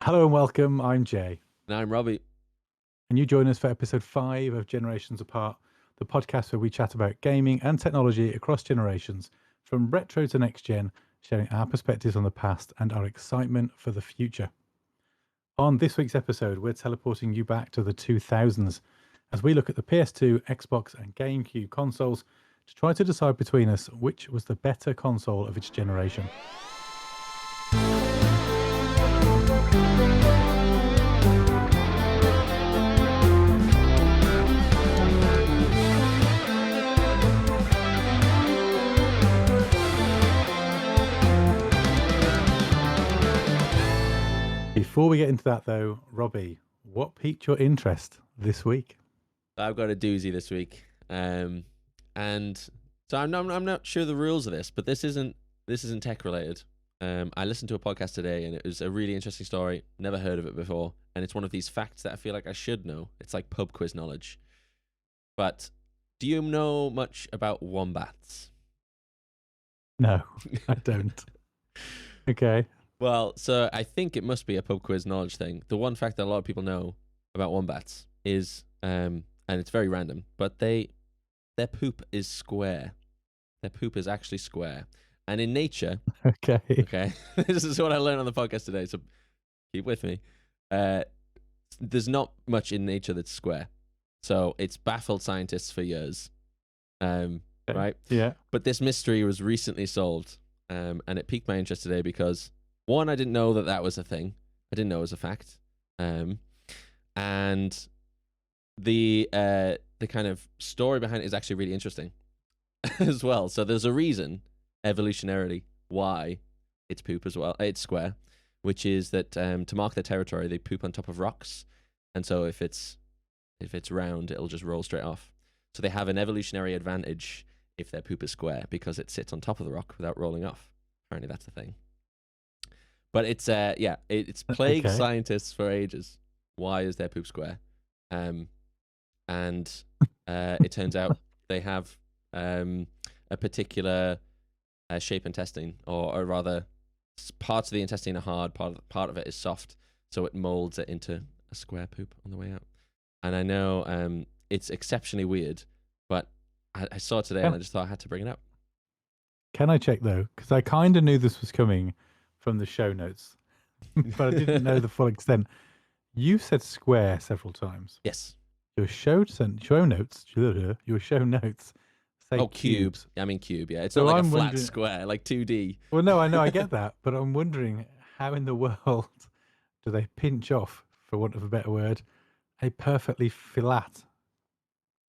Hello and welcome. I'm Jay, And I'm Robbie. and you join us for episode 5 of Generations Apart, the podcast where we chat about gaming and technology across generations, from retro to next gen, sharing our perspectives on the past and our excitement for the future. On this week's episode, we're teleporting you back to the 2000s as we look at the PS2, Xbox, and Gamecube consoles to try to decide between us which was the better console of its generation. Before we get into that, though, Robbie, what piqued your interest this week? I've got a doozy this week, and so I'm not sure the rules of this, but this isn't tech related. I listened to a podcast today, and it was a really interesting story. Never heard of it before, and it's one of these facts that I feel like I should know. It's like pub quiz knowledge. But do you know much about wombats? No, I don't. Okay. Well, so I think it must be a pub quiz knowledge thing. The one fact that a lot of people know about wombats is, and it's very random, but their poop is square. Their poop is actually square. And in nature, Okay. this is what I learned on the podcast today, so keep with me. There's not much in nature that's square. So it's baffled scientists for years. Right? Yeah. But this mystery was recently solved, and it piqued my interest today because, one, I didn't know that was a thing. I didn't know it was a fact. And the kind of story behind it is actually really interesting as well. So there's a reason, evolutionarily, why it's poop as well. It's square, which is that to mark their territory, they poop on top of rocks. And so if it's round, it'll just roll straight off. So they have an evolutionary advantage if their poop is square because it sits on top of the rock without rolling off. Apparently that's the thing. But it's it's plagued scientists for ages. Why is their poop square? And it turns out they have a particular shape intestine, or rather, parts of the intestine are hard, part of it is soft, so it molds it into a square poop on the way out. And I know it's exceptionally weird, but I saw it today and I just thought I had to bring it up. Can I check, though? Because I kind of knew this was coming from the show notes, but I didn't know the full extent. You said square several times. Yes. Your show notes say cubes. I mean cube, yeah. It's not like a flat square, like 2D. Well, no, I know, I get that, but I'm wondering how in the world do they pinch off, for want of a better word, a perfectly flat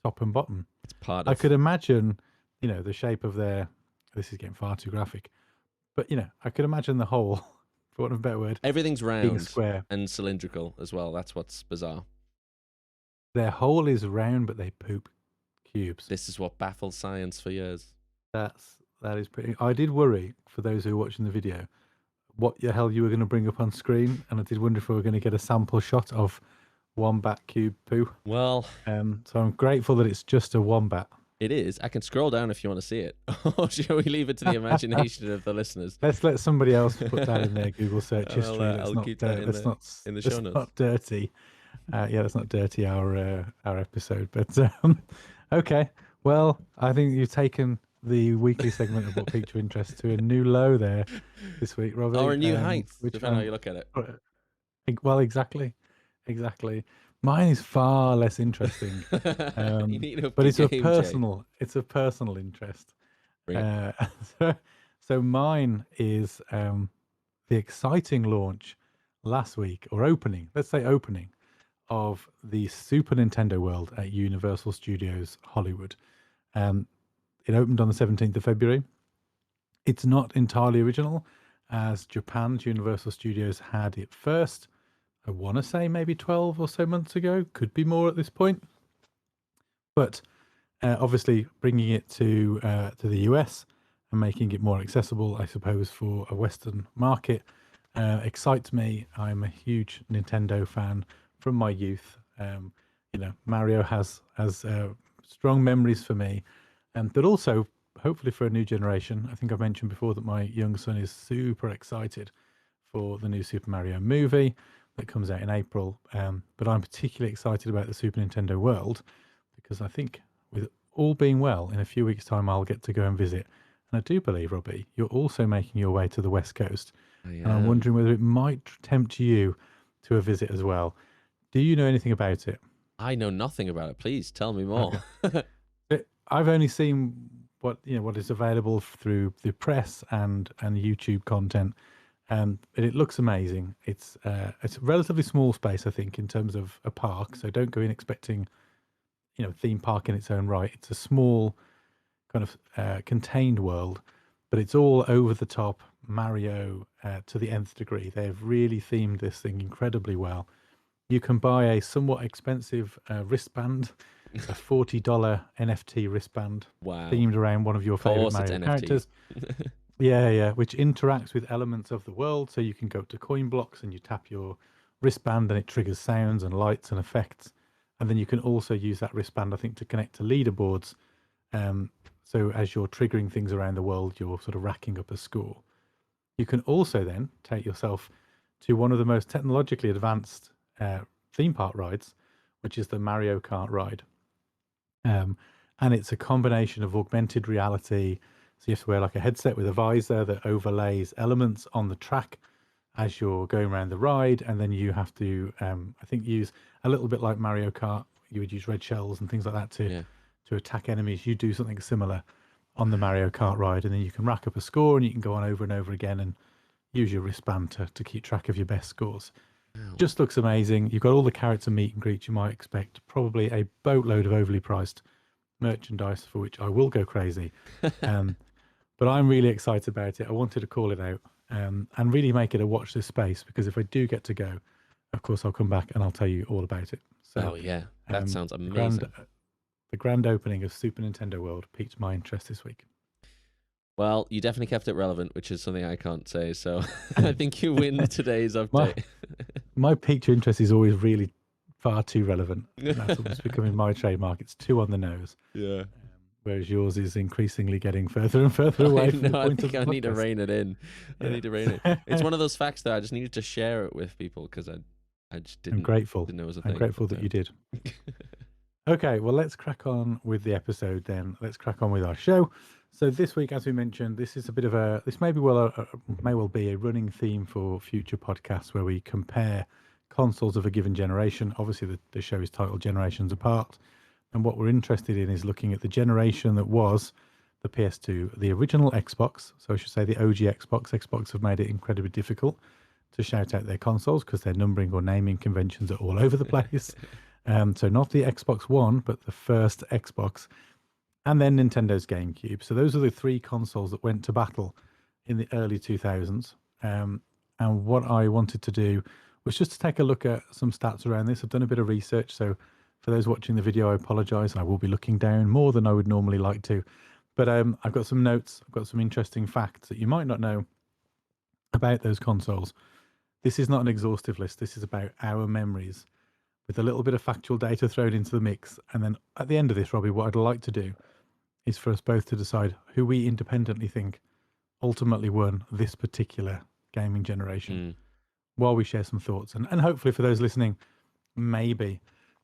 top and bottom? It's part I of... could imagine, the shape of their... This is getting far too graphic. But, I could imagine the hole, for want of a better word. Everything's round being square and cylindrical as well. That's what's bizarre. Their hole is round, but they poop cubes. This is what baffled science for years. That is pretty... I did worry, for those who are watching the video, what the hell you were going to bring up on screen, and I did wonder if we were going to get a sample shot of wombat cube poo. Well... so I'm grateful that it's just a wombat. It is. I can scroll down if you want to see it. Or shall we leave it to the imagination of the listeners? Let's let somebody else put that in their Google search history. I'll keep that in the show notes. Not dirty. Let's not dirty our episode. But okay. Well, I think you've taken the weekly segment of what piqued your interest to a new low there this week, Robbie. Or a new height, depending on how you look at it. Well, exactly. Mine is far less interesting, but it's a personal interest. So mine is the exciting launch last week, or opening, let's say opening, of the Super Nintendo World at Universal Studios Hollywood. It opened on the 17th of February. It's not entirely original, as Japan's Universal Studios had it first. I want to say maybe 12 or so months ago. Could be more at this point. But obviously bringing it to the US and making it more accessible, I suppose, for a Western market excites me. I'm a huge Nintendo fan from my youth. Mario has strong memories for me, but also hopefully for a new generation. I think I've mentioned before that my young son is super excited for the new Super Mario movie. that comes out in April. But I'm particularly excited about the Super Nintendo World because I think, with all being well, in a few weeks' time, I'll get to go and visit. And I do believe, Robbie, you're also making your way to the West Coast. I And I'm am. wondering whether it might tempt you to a visit as well. Do you know anything about it? I know nothing about it. Please tell me more. Okay. I've only seen what is available through the press and YouTube content, and it looks amazing. It's a relatively small space, I think, in terms of a park. So don't go in expecting theme park in its own right. It's a small kind of contained world, but it's all over the top Mario to the nth degree. They've really themed this thing incredibly well. You can buy a somewhat expensive wristband, a $40 NFT wristband Wow. themed around one of your Of favorite course it's Mario NFT. characters. Yeah, which interacts with elements of the world. So you can go to coin blocks and you tap your wristband and it triggers sounds and lights and effects. And then you can also use that wristband, I think, to connect to leaderboards. So as you're triggering things around the world, you're sort of racking up a score. You can also then take yourself to one of the most technologically advanced theme park rides, which is the Mario Kart ride. And it's a combination of augmented reality. So you have to wear like a headset with a visor that overlays elements on the track as you're going around the ride. And then you have to, I think, use a little bit like Mario Kart. You would use red shells and things like that to attack enemies. You do something similar on the Mario Kart ride, and then you can rack up a score and you can go on over and over again and use your wristband to keep track of your best scores. Wow. Just looks amazing. You've got all the character meet and greets you might expect, probably a boatload of overly priced merchandise for which I will go crazy. But I'm really excited about it. I wanted to call it out and really make it a watch this space, because if I do get to go, of course, I'll come back and I'll tell you all about it. So, Oh yeah, that sounds the amazing. the grand opening of Super Nintendo World piqued my interest this week. Well, you definitely kept it relevant, which is something I can't say. So I think you win today's update. My piqued interest is always really far too relevant. That's almost becoming my trademark. It's too on the nose. Yeah. Whereas yours is increasingly getting further and further away from the point of the I need to podcast. rein it in. I need to rein it. It's one of those facts that I just needed to share it with people because I just didn't. I'm grateful. Didn't know it was a thing. I'm grateful that you did. Okay, well, let's crack on with the episode then. Let's crack on with our show. So this week, as we mentioned, this is a bit of this may well be a running theme for future podcasts where we compare consoles of a given generation. Obviously, the show is titled Generations Apart. And what we're interested in is looking at the generation that was the PS2, the original Xbox. So I should say the OG Xbox. Xbox have made it incredibly difficult to shout out their consoles because their numbering or naming conventions are all over the place. So not the Xbox One, but the first Xbox. And then Nintendo's Gamecube. So those are the three consoles that went to battle in the early 2000s. And what I wanted to do was just to take a look at some stats around this. I've done a bit of research. So for those watching the video, I apologize. I will be looking down more than I would normally like to. But I've got some notes. I've got some interesting facts that you might not know about those consoles. This is not an exhaustive list. This is about our memories with a little bit of factual data thrown into the mix. And then at the end of this, Robbie, what I'd like to do is for us both to decide who we independently think ultimately won this particular gaming generation while we share some thoughts. And hopefully for those listening, maybe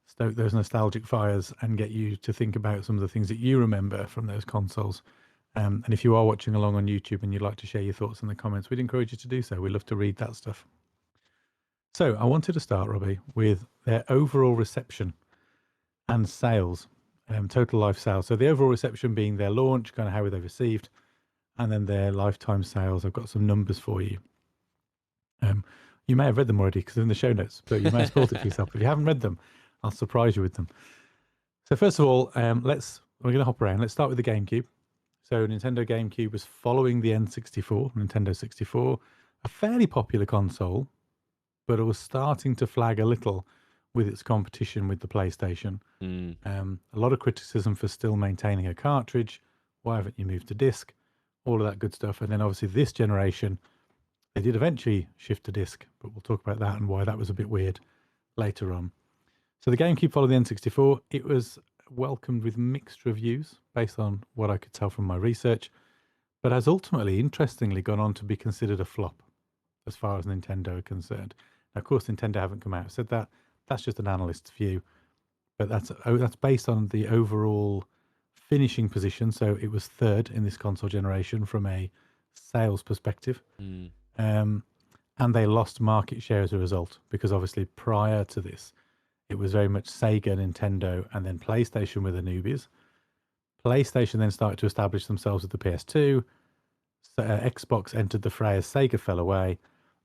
stoke those nostalgic fires and get you to think about some of the things that you remember from those consoles. And if you are watching along on YouTube and you'd like to share your thoughts in the comments, we'd encourage you to do so. We'd love to read that stuff. So I wanted to start, Robbie, with their overall reception and sales. Total life sales. So the overall reception being their launch, kind of how were they received, and then their lifetime sales. I've got some numbers for you. You may have read them already because they're in the show notes, but you may have spoiled it for yourself. If you haven't read them, I'll surprise you with them. So first of all, we're going to hop around. Let's start with the GameCube. So Nintendo GameCube was following the N64, Nintendo 64, a fairly popular console, but it was starting to flag a little with its competition with the PlayStation. A lot of criticism for still maintaining a cartridge. Why haven't you moved to disc? All of that good stuff. And then obviously this generation, they did eventually shift to disc, but we'll talk about that and why that was a bit weird later on. So the GameCube followed the N64. It was welcomed with mixed reviews based on what I could tell from my research, but has ultimately, interestingly, gone on to be considered a flop as far as Nintendo are concerned. Now, of course, Nintendo haven't come out and said that. That's just an analyst's view, but that's based on the overall finishing position. So it was third in this console generation from a sales perspective. Mm. And they lost market share as a result, because obviously prior to this, it was very much Sega, Nintendo, and then PlayStation were the newbies. PlayStation then started to establish themselves with the PS2. So, Xbox entered the fray as Sega fell away,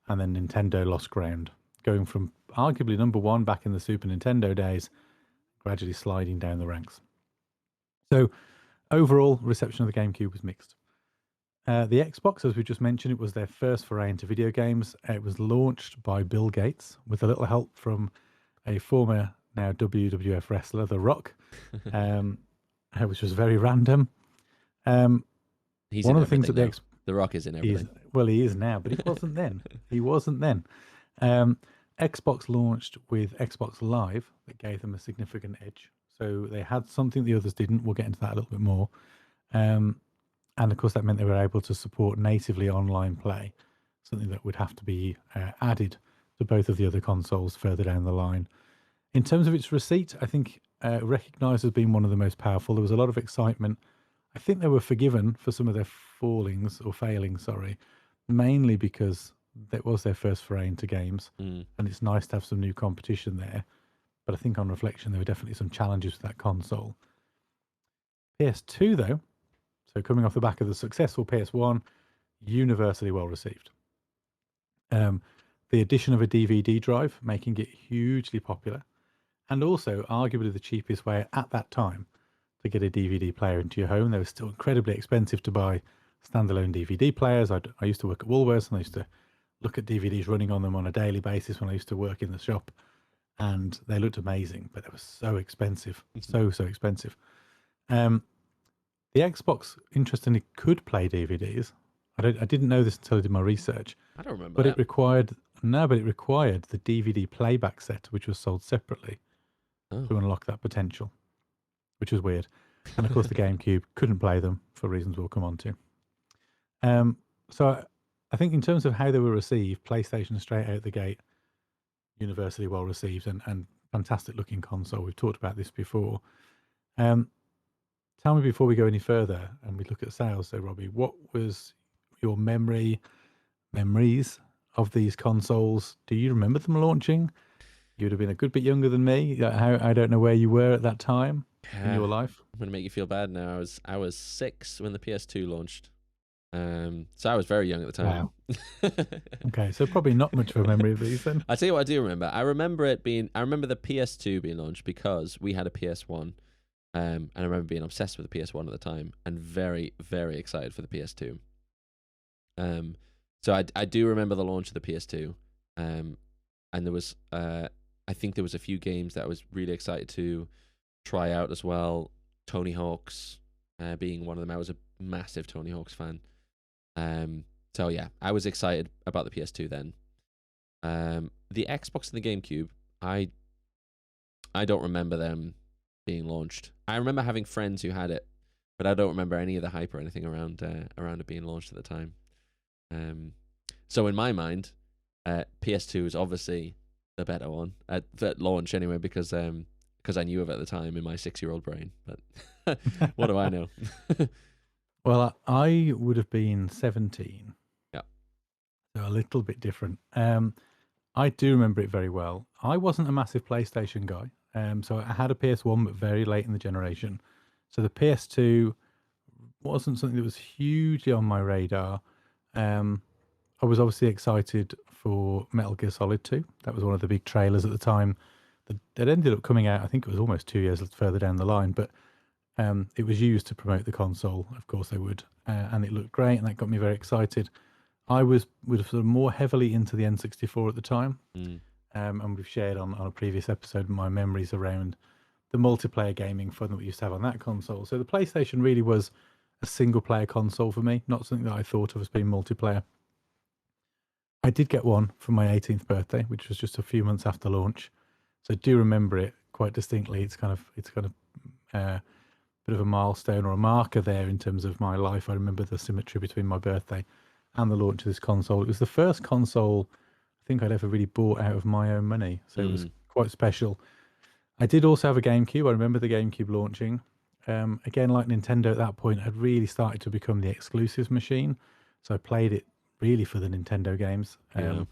and then Nintendo lost ground, going from arguably number one back in the Super Nintendo days, gradually sliding down the ranks. So overall, reception of the GameCube was mixed. The Xbox, as we just mentioned, it was their first foray into video games. It was launched by Bill Gates with a little help from a former, now WWF wrestler, The Rock, which was very random. He's one in of the things that The Rock is in everything. He is now, but he wasn't then. He wasn't then. Xbox launched with Xbox Live that gave them a significant edge. So they had something the others didn't. We'll get into that a little bit more. And of course, that meant they were able to support natively online play, something that would have to be added to both of the other consoles further down the line. In terms of its receipt, I think recognised as being one of the most powerful. There was a lot of excitement. I think they were forgiven for some of their failings, mainly because that was their first foray into games, and it's nice to have some new competition there. But I think on reflection, there were definitely some challenges with that console. PS2, though, so coming off the back of the successful PS1, universally well received. The addition of a DVD drive, making it hugely popular, and also arguably the cheapest way at that time to get a DVD player into your home. They were still incredibly expensive to buy standalone DVD players. I used to work at Woolworths, and I used to look at DVDs running on them on a daily basis when I used to work in the shop, and they looked amazing, but they were so expensive, so expensive. The Xbox, interestingly, could play DVDs. I didn't know this until I did my research. I don't remember. But that. it required the DVD playback set, which was sold separately to unlock that potential, which was weird. And of course, the GameCube couldn't play them for reasons we'll come on to. So I think in terms of how they were received, PlayStation straight out the gate, universally well received and fantastic looking console. We've talked about this before. Tell me before we go any further and we look at sales. So, Robbie, what was your memories of these consoles? Do you remember them launching? You would have been a good bit younger than me. I don't know where you were at that time in your life. I'm gonna make you feel bad now. I was 6 when the PS2 launched. So I was very young at the time. Wow. Okay, so probably not much of a memory of these then. I tell you what I do remember. I remember the PS2 being launched because we had a PS1. And I remember being obsessed with the PS1 at the time and very, very excited for the PS2. So I do remember the launch of the PS2. And there was, I think there was a few games that I was really excited to try out as well. Tony Hawk's being one of them. I was a massive Tony Hawk's fan. So yeah, I was excited about the PS2 then. The Xbox and the GameCube, I don't remember them being launched. I remember having friends who had it, but I don't remember any of the hype or anything around it being launched at the time. So in my mind, PS2 is obviously the better one at launch anyway, because I knew of it at the time in my 6-year-old brain. But what do I know? Well, I would have been 17. Yeah. So a little bit different. I do remember it very well. I wasn't a massive PlayStation guy. So I had a PS1, but very late in the generation. So the PS2 wasn't something that was hugely on my radar. I was obviously excited for Metal Gear Solid 2. That was one of the big trailers at the time. That ended up coming out, I think it was almost 2 years further down the line, but it was used to promote the console. Of course they would. And it looked great, and that got me very excited. I was sort of more heavily into the N64 at the time. And we've shared on a previous episode my memories around the multiplayer gaming fun that we used to have on that console. So the PlayStation really was a single-player console for me, not something that I thought of as being multiplayer. I did get one for my 18th birthday, which was just a few months after launch. So I do remember it quite distinctly. It's kind of a bit of a milestone or a marker there in terms of my life. I remember the symmetry between my birthday and the launch of this console. It was the first console, I think I'd ever really bought out of my own money. So it was Mm. quite special. I did also have a GameCube. I remember the GameCube launching. Again, like Nintendo at that point, had really started to become the exclusives machine. So I played it really for the Nintendo games. Yeah.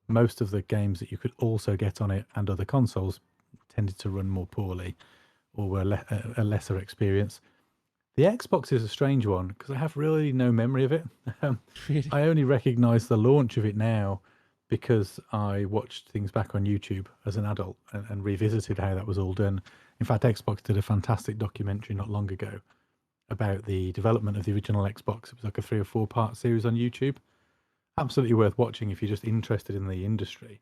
Most of the games that you could also get on it and other consoles tended to run more poorly or were a lesser experience. The Xbox is a strange one because I have really no memory of it. Really? I only recognise the launch of it now because I watched things back on YouTube as an adult and revisited how that was all done. In fact, Xbox did a fantastic documentary not long ago about the development of the original Xbox. It was like a 3 or 4 part series on YouTube. Absolutely worth watching if you're just interested in the industry.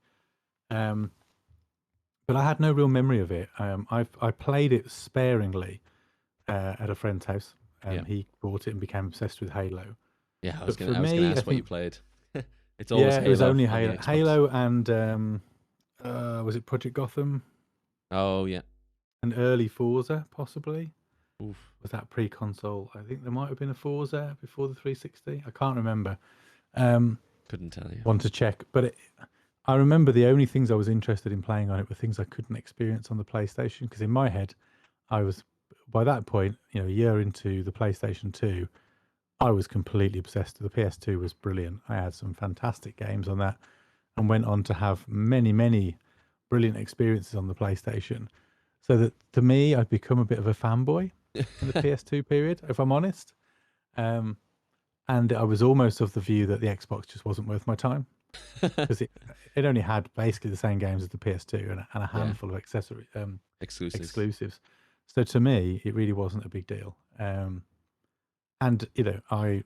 But I had no real memory of it. I played it sparingly at a friend's house. Yeah. He bought it and became obsessed with Halo. Yeah, I But was for gonna me, I ask what you think, played. It's always yeah, it was Halo only on the Halo. Xbox. Halo and was it Project Gotham? Oh yeah. An early Forza, possibly. Oof. Was that pre-console? I think there might have been a Forza before the 360. I can't remember. Um, Couldn't tell you. Want to check, but I remember the only things I was interested in playing on it were things I couldn't experience on the PlayStation. Because in my head, I was by that point, a year into the PlayStation 2, I was completely obsessed. The PS2 was brilliant. I had some fantastic games on that, and went on to have many, many brilliant experiences on the PlayStation. So that to me, I'd become a bit of a fanboy in the PS2 period, if I'm honest. Um, and I was almost of the view that the Xbox just wasn't worth my time because it only had basically the same games as the PS2 and a Yeah. handful of accessory Exclusives. exclusives. So to me, it really wasn't a big deal. And I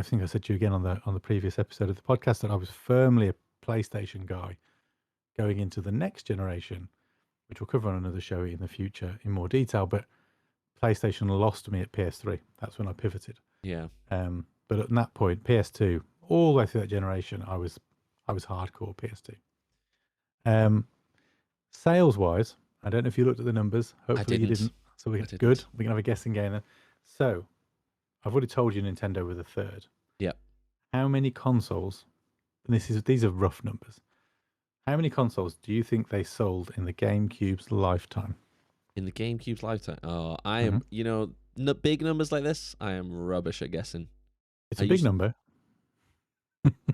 think I said to you again on the previous episode of the podcast that I was firmly a PlayStation guy going into the next generation, which we'll cover on another show in the future in more detail. But PlayStation lost me at PS3. That's when I pivoted. Yeah. But at that point, PS2, all the way through that generation, I was hardcore PS2. Sales wise, I don't know if you looked at the numbers. Hopefully you didn't. So we're good. We can have a guessing game then. So I've already told you Nintendo were the third. Yeah. How many consoles? And these are rough numbers. How many consoles do you think they sold in the GameCube's lifetime? In the GameCube's lifetime. Oh, I am. Big numbers like this, I am rubbish at guessing. It's a big number.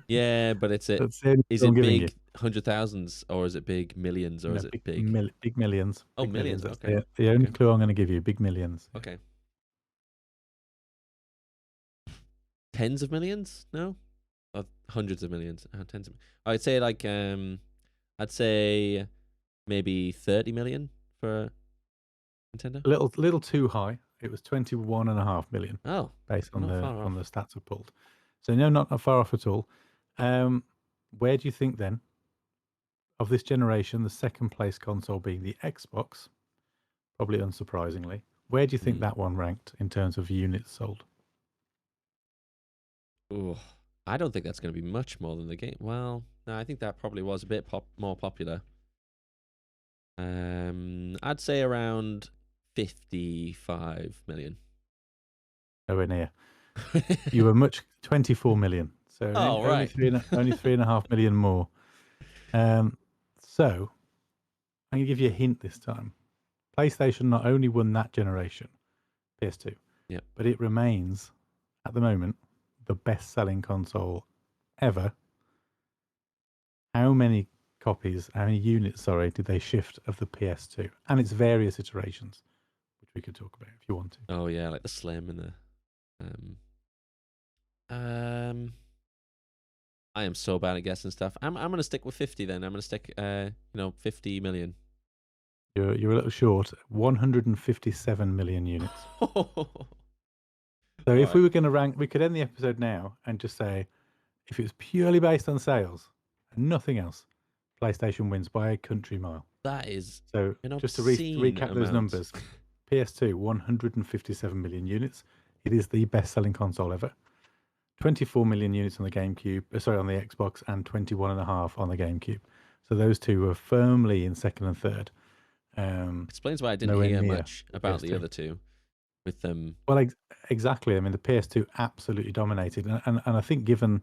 Yeah, but it's it. That's the only Is clue I'm it giving you. big 100,000s or is it big millions or No, is it big? big millions. Oh, Big millions. That's Okay. the only clue I'm going to give you. Big millions. Yeah. Okay. Tens of millions? No, hundreds of millions. Tens of. I'd say I'd say maybe 30 million for Nintendo. A little too high. It was 21.5 million. Oh, based on not the stats I've pulled. So no, not far off at all. Where do you think then of this generation, the second place console being the Xbox, probably unsurprisingly, where do you think that one ranked in terms of units sold? Ooh, I don't think that's going to be much more than the game. Well, no, I think that probably was a bit more popular. I'd say around 55 million. Nowhere near. You were 24 million. So right. only 3.5 million more. So I'm going to give you a hint this time. PlayStation not only won that generation, PS2, but it remains at the moment the best-selling console ever. How many units, did they shift of the PS2 and its various iterations, which we could talk about if you want to. Oh yeah, like the Slim and the I am so bad at guessing stuff. I'm gonna stick with 50 then. I'm gonna stick 50 million. You're a little short. 157 million units. So if we were going to rank, we could end the episode now and just say, if it was purely based on sales and nothing else, PlayStation wins by a country mile. That is so. Just to recap those numbers: PS2, 157 million units. It is the best-selling console ever. 24 million units on the GameCube. On the Xbox, and 21.5 on the GameCube. So those two were firmly in second and third. Explains why I didn't hear much about the other two. With them, well, exactly. I mean, the PS2 absolutely dominated, and I think given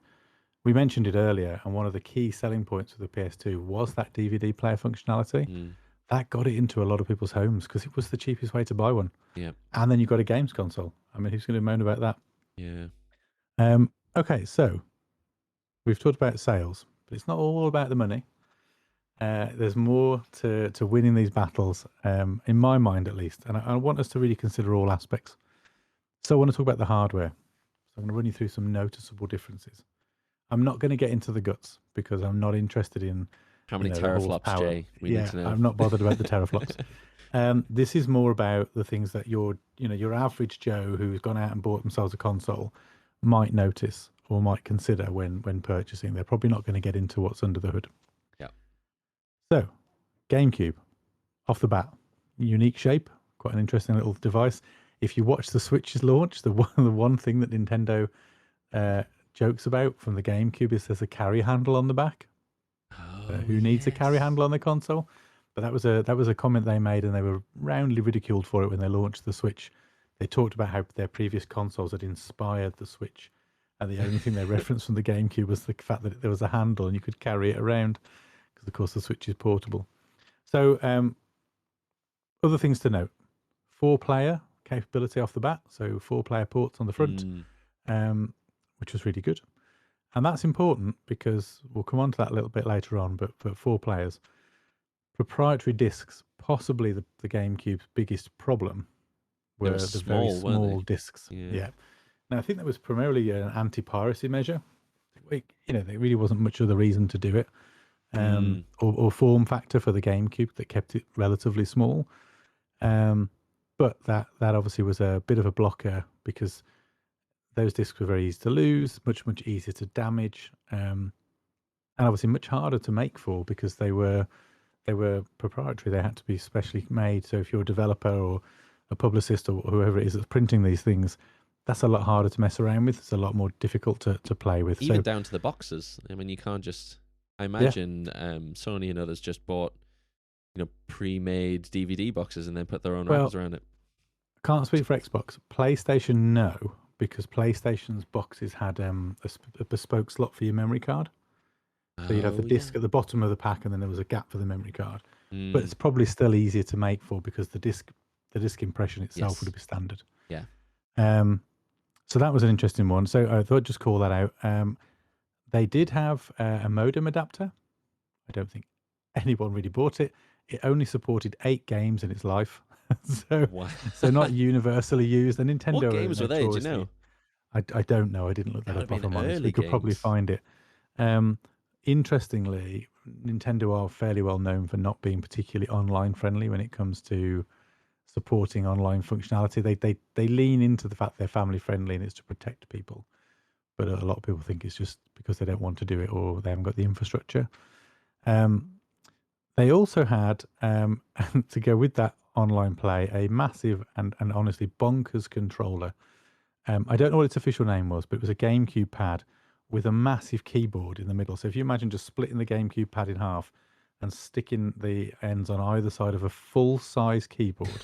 we mentioned it earlier, and one of the key selling points of the PS2 was that DVD player functionality. Mm, That got it into a lot of people's homes because it was the cheapest way to buy one. yeah, And then you got a games console. I mean, who's going to moan about that? yeah. Okay, so we've talked about sales, but it's not all about the money. There's more to winning these battles, in my mind at least. And I want us to really consider all aspects. So I want to talk about the hardware. So I'm going to run you through some noticeable differences. I'm not going to get into the guts because I'm not interested in, How many the teraflops, horsepower. Jay? We need Yeah, to know. I'm not bothered about the teraflops. This is more about the things that your average Joe who's gone out and bought themselves a console might notice or might consider when purchasing. They're probably not going to get into what's under the hood. Yeah. So, Gamecube, off the bat, unique shape, quite an interesting little device. If you watch the Switch's launch, the one thing that Nintendo jokes about from the Gamecube is there's a carry handle on the back. Oh, Who needs a carry yes. handle on the console? But that was a comment they made, and they were roundly ridiculed for it when they launched the Switch. They talked about how their previous consoles had inspired the Switch, and the only thing they referenced from the GameCube was the fact that there was a handle and you could carry it around, because of course the Switch is portable. So other things to note: 4-player capability off the bat, so 4-player ports on the front, Mm, which was really good. And that's important because we'll come on to that a little bit later on, but for 4 players, proprietary discs, possibly the GameCube's biggest problem, they were were the very small, weren't small they? discs. Yeah. Yeah. Now, I think that was primarily an anti-piracy measure. There really wasn't much other reason to do it, Mm, or form factor for the GameCube that kept it relatively small. But that obviously was a bit of a blocker because those discs were very easy to lose, much easier to damage, and obviously much harder to make for because they were proprietary. They had to be specially made. So if you're a developer or a publicist or whoever it is that's printing these things, that's a lot harder to mess around with. It's a lot more difficult to play with. even So down to the boxes. I mean, you can't just. I yeah, imagine Sony and others just bought, pre-made DVD boxes and then put their own well, wrappers around it. can't speak for Xbox. PlayStation, no, because PlayStation's boxes had a bespoke slot for your memory card. So you'd have the Oh yeah. disc at the bottom of the pack, and then there was a gap for the memory card. But Mm, it's probably still easier to make for because the disc impression itself yes. would be standard. Yeah. So that was an interesting one. So I thought I'd just call that out. They did have a modem adapter. I don't think anyone really bought it. It only supported 8 games in its life, so Wow. not universally used. The Nintendo What are games were they? Do you notoriously. know? I don't know. I didn't look That that would have up. If been I'm honest, we early could probably games. find it. Um, Interestingly, Nintendo are fairly well known for not being particularly online friendly when it comes to supporting online functionality. They lean into the fact they're family friendly and it's to protect people, but a lot of people think it's just because they don't want to do it or they haven't got the infrastructure. Um, they also had to go with that online play a massive and honestly bonkers controller. I don't know what its official name was, but it was a GameCube pad with a massive keyboard in the middle. So if you imagine just splitting the GameCube pad in half and sticking the ends on either side of a full-size keyboard,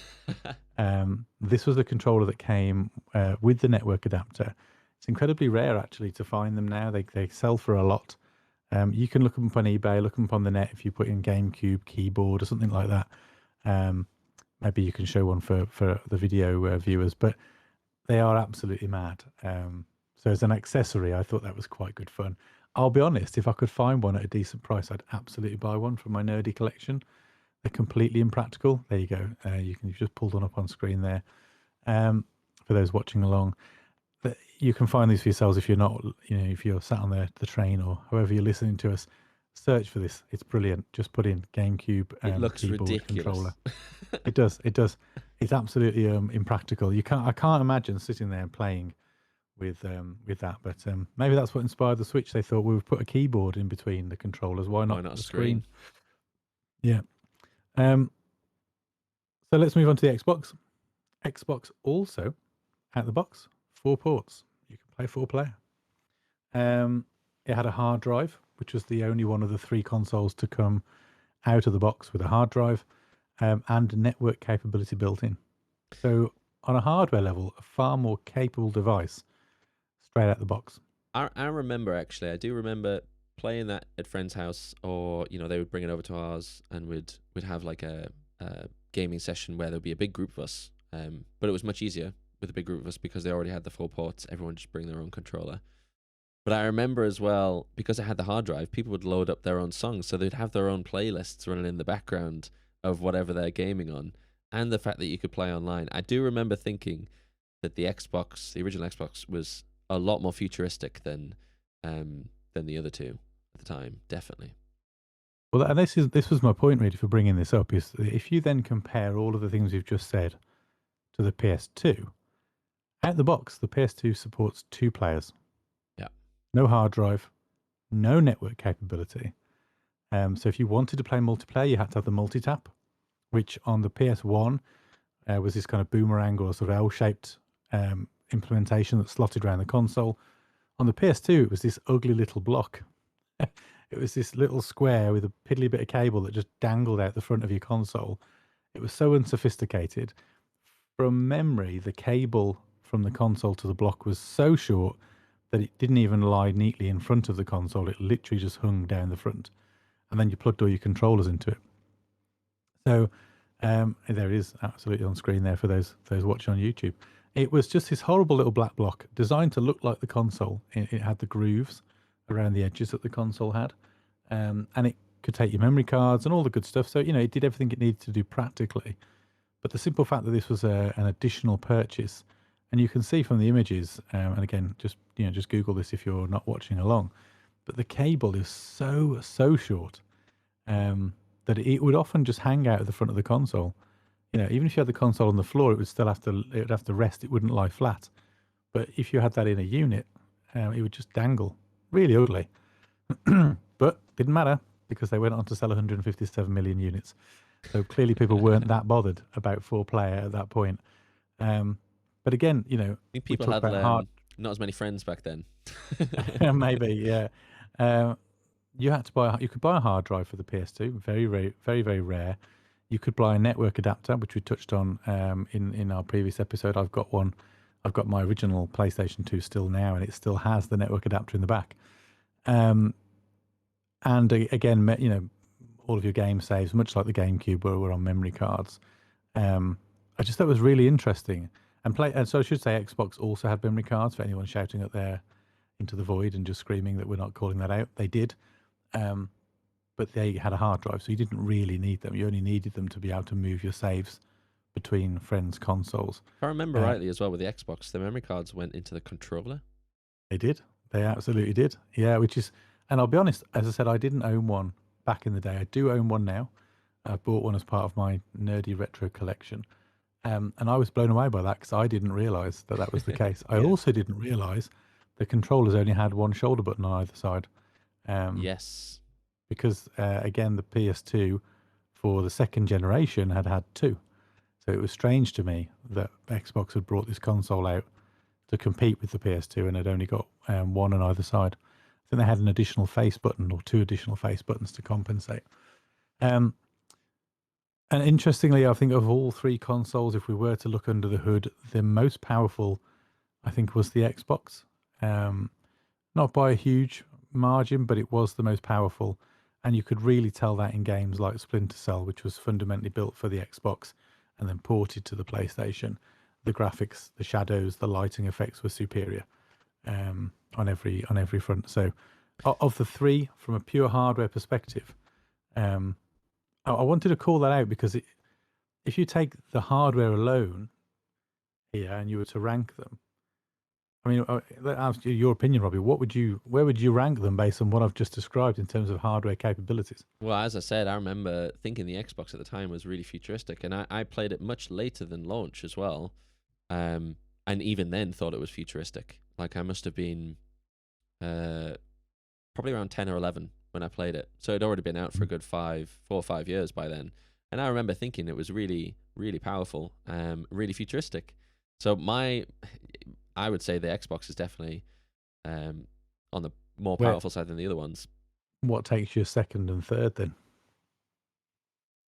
this was the controller that came with the network adapter. It's incredibly rare actually to find them now. They sell for a lot. You can look them up on eBay, look them up on the net if you put in GameCube keyboard or something like that. Maybe you can show one for the video viewers, but they are absolutely mad. So as an accessory, I thought that was quite good fun. I'll be honest, if I could find one at a decent price, I'd absolutely buy one for my nerdy collection. They're completely impractical. There you go. You've just pulled one up on screen there. For those watching along, you can find these for yourselves if you're not, if you're sat on the train or however you're listening to us. Search for this. It's brilliant. Just put in GameCube It looks keyboard ridiculous. controller. It does. It does. It's absolutely impractical. I can't imagine sitting there and playing with that. But maybe that's what inspired the Switch. They thought we would put a keyboard in between the controllers. Why Why not not a the screen? screen? Yeah. So let's move on to the Xbox. Xbox also out the box 4 ports. You can play 4-player. It had a hard drive, which was the only one of the 3 consoles to come out of the box with a hard drive, and network capability built in. So on a hardware level, a far more capable device straight out the box. I remember actually. I do remember playing that at friends' house, or they would bring it over to ours, and we'd have like a gaming session where there'd be a big group of us. But it was much easier with a big group of us because they already had the full ports. Everyone just bring their own controller. But I remember as well, because it had the hard drive, people would load up their own songs, so they'd have their own playlists running in the background of whatever they're gaming on, and the fact that you could play online. I do remember thinking that the original Xbox, was a lot more futuristic than the other two at the time, definitely. Well, and this was my point really for bringing this up, is that if you then compare all of the things you've just said to the PS2, out the box, the PS2 supports 2 players. Yeah. No hard drive, no network capability. So if you wanted to play multiplayer, you had to have the multi-tap, which on the PS1 was this kind of boomerang or sort of L-shaped implementation that slotted around the console. On the PS2, it was this ugly little block. It was this little square with a piddly bit of cable that just dangled out the front of your console. It was so unsophisticated. From memory, the cable from the console to the block was so short that it didn't even lie neatly in front of the console. It literally just hung down the front. And then you plugged all your controllers into it. So there it is, absolutely on screen there for those watching on YouTube. It was just this horrible little black block designed to look like the console. It had the grooves around the edges that the console had. And it could take your memory cards and all the good stuff. So, it did everything it needed to do practically. But the simple fact that this was an additional purchase, and you can see from the images, and again, just Google this if you're not watching along, but the cable is so short that it would often just hang out at the front of the console. Even if you had the console on the floor, it would have to rest. It wouldn't lie flat. But if you had that in a unit, it would just dangle. Really ugly. But didn't matter because they went on to sell 157 million units. So clearly people weren't that bothered about 4-player at that point. But again, I think people had not as many friends back then. Maybe, yeah. You could buy a hard drive for the PS2. Very, very, very, very rare. You could buy a network adapter, which we touched on in our previous episode. I've got one. I've got my original PlayStation 2 still now, and it still has the network adapter in the back. And again, all of your game saves, much like the Gamecube, were on memory cards. I just thought it was really interesting. And so I should say Xbox also had memory cards for anyone shouting at their into the void and just screaming that we're not calling that out. They did. But they had a hard drive, so you didn't really need them. You only needed them to be able to move your saves between friends' consoles. If I remember rightly as well, with the Xbox, the memory cards went into the controller. They did. They absolutely did. Yeah, and I'll be honest, as I said, I didn't own one back in the day. I do own one now. I bought one as part of my nerdy retro collection. And I was blown away by that because I didn't realise that was the case. I also didn't realise the controllers only had one shoulder button on either side. Yes. Because, again, the PS2 for the second generation had 2. So it was strange to me that Xbox had brought this console out to compete with the PS2 and had only got one on either side. I think they had an additional face button or 2 additional face buttons to compensate. And interestingly, I think of all 3 consoles, if we were to look under the hood, the most powerful, I think, was the Xbox. Not by a huge margin, but it was the most powerful. And you could really tell that in games like Splinter Cell, which was fundamentally built for the Xbox and then ported to the PlayStation. The graphics, the shadows, the lighting effects were superior on every front. So of the 3, from a pure hardware perspective, I wanted to call that out because if you take the hardware alone here and you were to rank them, I mean, ask your opinion, Robbie. Where would you rank them based on what I've just described in terms of hardware capabilities? Well, as I said, I remember thinking the Xbox at the time was really futuristic, and I played it much later than launch as well, and even then thought it was futuristic. Like I must have been probably around 10 or 11 when I played it, so it'd already been out for a good 4 or 5 years by then, and I remember thinking it was really, really powerful, really futuristic. So I would say the Xbox is definitely on the more powerful side than the other ones. What takes you second and third then?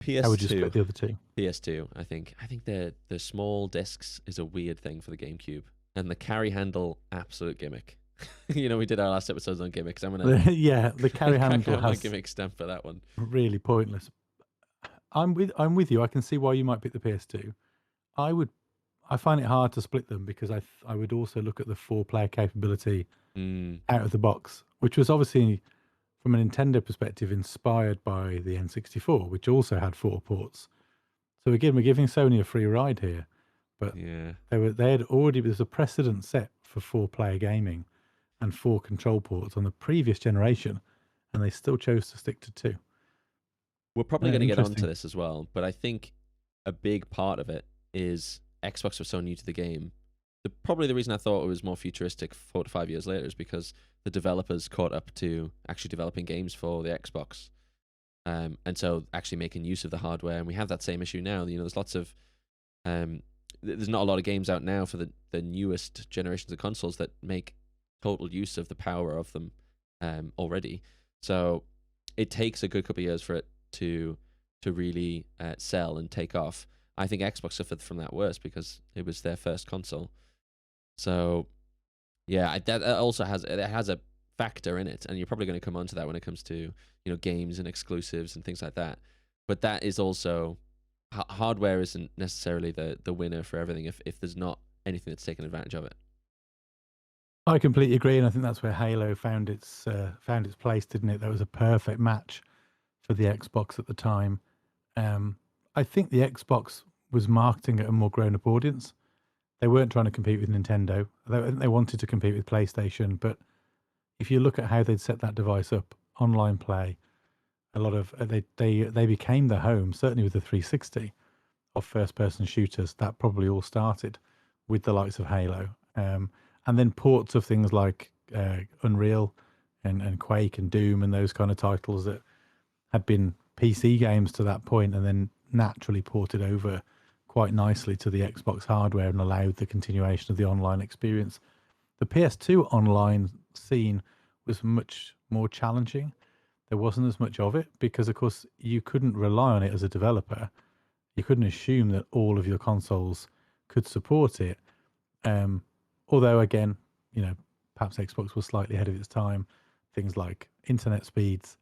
PS2. How would you split the other 2? PS2, I think. I think the small discs is a weird thing for the GameCube, and the carry handle, absolute gimmick. We did our last episodes on gimmicks. I'm gonna Yeah, the carry crack handle out my has gimmick stamp for that one. really pointless. I'm with you. I can see why you might pick the PS2. I would. I find it hard to split them because I would also look at the 4-player capability Mm, out of the box, which was obviously from a Nintendo perspective inspired by the N64, which also had 4 ports. So again, we're giving Sony a free ride here, but yeah. they had already there's a precedent set for 4-player gaming and 4 control ports on the previous generation, and they still chose to stick to 2. We're probably going to get onto Interesting. this as well, but I think a big part of it is Xbox was so new to the game. Probably the reason I thought it was more futuristic 4 to 5 years later is because the developers caught up to actually developing games for the Xbox. And so actually making use of the hardware. And we have that same issue now. There's lots of, there's not a lot of games out now for the newest generations of consoles that make total use of the power of them already. So it takes a good couple of years for it to really sell and take off. I think Xbox suffered from that worse because it was their first console. So yeah, that also has a factor in it, and you're probably going to come onto that when it comes to games and exclusives and things like that. But that is also hardware isn't necessarily the winner for everything if there's not anything that's taken advantage of it. I completely agree, and I think that's where Halo found its place, didn't it? That was a perfect match for the Xbox at the time. I think the Xbox was marketing at a more grown-up audience. They weren't trying to compete with Nintendo. They wanted to compete with PlayStation, but if you look at how they'd set that device up, online play, a lot of they became the home, certainly with the 360, of first-person shooters. That probably all started with the likes of Halo, and then ports of things like Unreal and Quake and Doom and those kind of titles that had been PC games to that point, and then naturally ported over quite nicely to the Xbox hardware and allowed the continuation of the online experience. The PS2 online scene was much more challenging. There wasn't as much of it because, of course, you couldn't rely on it as a developer. You couldn't assume that all of your consoles could support it. Although, again, perhaps Xbox was slightly ahead of its time. Things like internet speeds,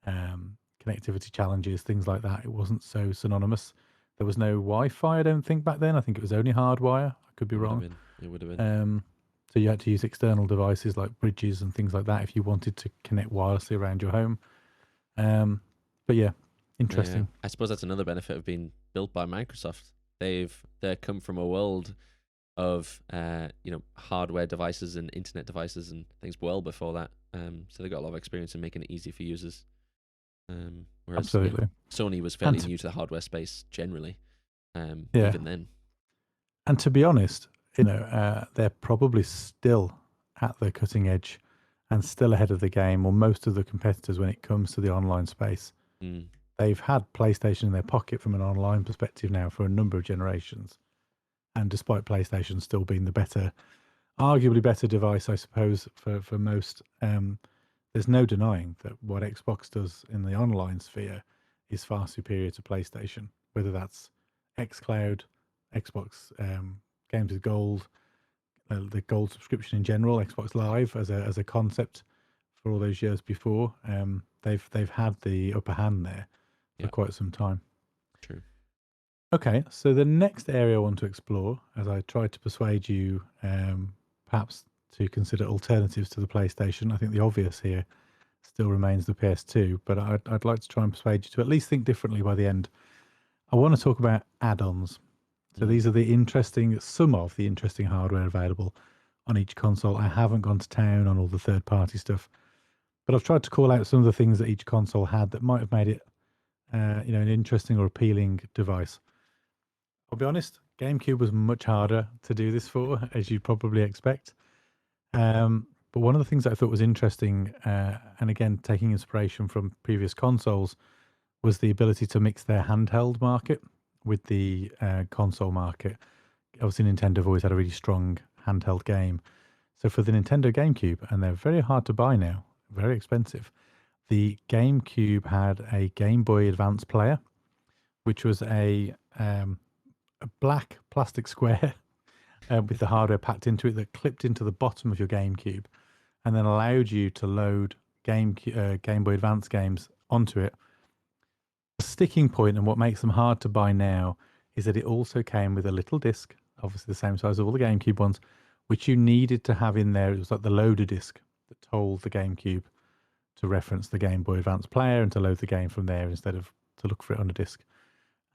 connectivity challenges, things like that. It wasn't so synonymous. There was no Wi-Fi, I don't think, back then. I think it was only hardwire. I could be wrong. It would have been. So you had to use external devices like bridges and things like that if you wanted to connect wirelessly around your home. But yeah, interesting. Yeah. I suppose that's another benefit of being built by Microsoft. They come from a world of hardware devices and internet devices and things well before that. So they got a lot of experience in making it easy for users. Whereas Absolutely. Sony was fairly new to the hardware space generally. Even then. And to be honest, they're probably still at the cutting edge and still ahead of the game, or most of the competitors when it comes to the online space. They've had PlayStation in their pocket from an online perspective now for a number of generations. And despite PlayStation still being the arguably better device, I suppose, for most, there's no denying that what Xbox does in the online sphere is far superior to PlayStation, whether that's xCloud, Xbox Games with Gold, the Gold subscription in general, Xbox Live as a concept for all those years before. They've had the upper hand there for quite some time. True. Okay, so the next area I want to explore, as I try to persuade you perhaps to consider alternatives to the PlayStation, I think the obvious here still remains the PS2, but I'd like to try and persuade you to at least think differently by the end. I want to talk about add-ons. So these are some of the interesting hardware available on each console. I haven't gone to town on all the third-party stuff, but I've tried to call out some of the things that each console had that might have made it an interesting or appealing device. I'll be honest, Gamecube was much harder to do this for, as you'd probably expect. But one of the things that I thought was interesting, and again, taking inspiration from previous consoles, was the ability to mix their handheld market with the console market. Obviously, Nintendo have always had a really strong handheld game. So for the Nintendo GameCube, and they're very hard to buy now, very expensive, the GameCube had a Game Boy Advance player, which was a black plastic square with the hardware packed into it that clipped into the bottom of your GameCube. and then allowed you to load Game Boy Advance games onto it. The sticking point and what makes them hard to buy now is that it also came with a little disc, obviously the same size as all the GameCube ones, which you needed to have in there. It was like the loader disc that told the GameCube to reference the Game Boy Advance player and to load the game from there instead of to look for it on a disc.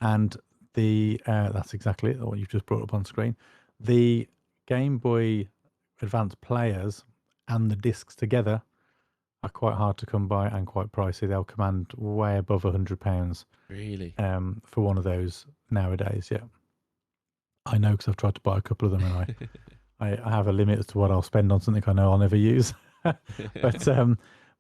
And that's exactly it, what you've just brought up on screen. The Game Boy Advance players and the discs together are quite hard to come by and quite pricey. They'll command way above £100 Really? for one of those nowadays. Yeah, I know because I've tried to buy a couple of them, and I have a limit as to what I'll spend on something I know I'll never use.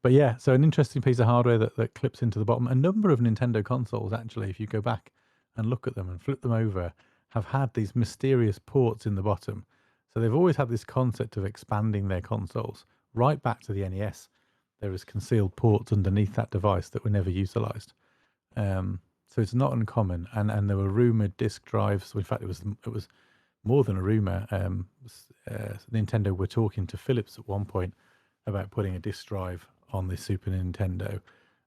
But yeah, so an interesting piece of hardware that clips into the bottom. A number of Nintendo consoles, actually, if you go back and look at them and flip them over, have had these mysterious ports in the bottom. So they've always had this concept of expanding their consoles. Right back to the NES, there was concealed ports underneath that device that were never utilized. So it's not uncommon. And there were rumored disk drives. So in fact, it was more than a rumor. Nintendo were talking to Philips at one point about putting a disk drive on the Super Nintendo,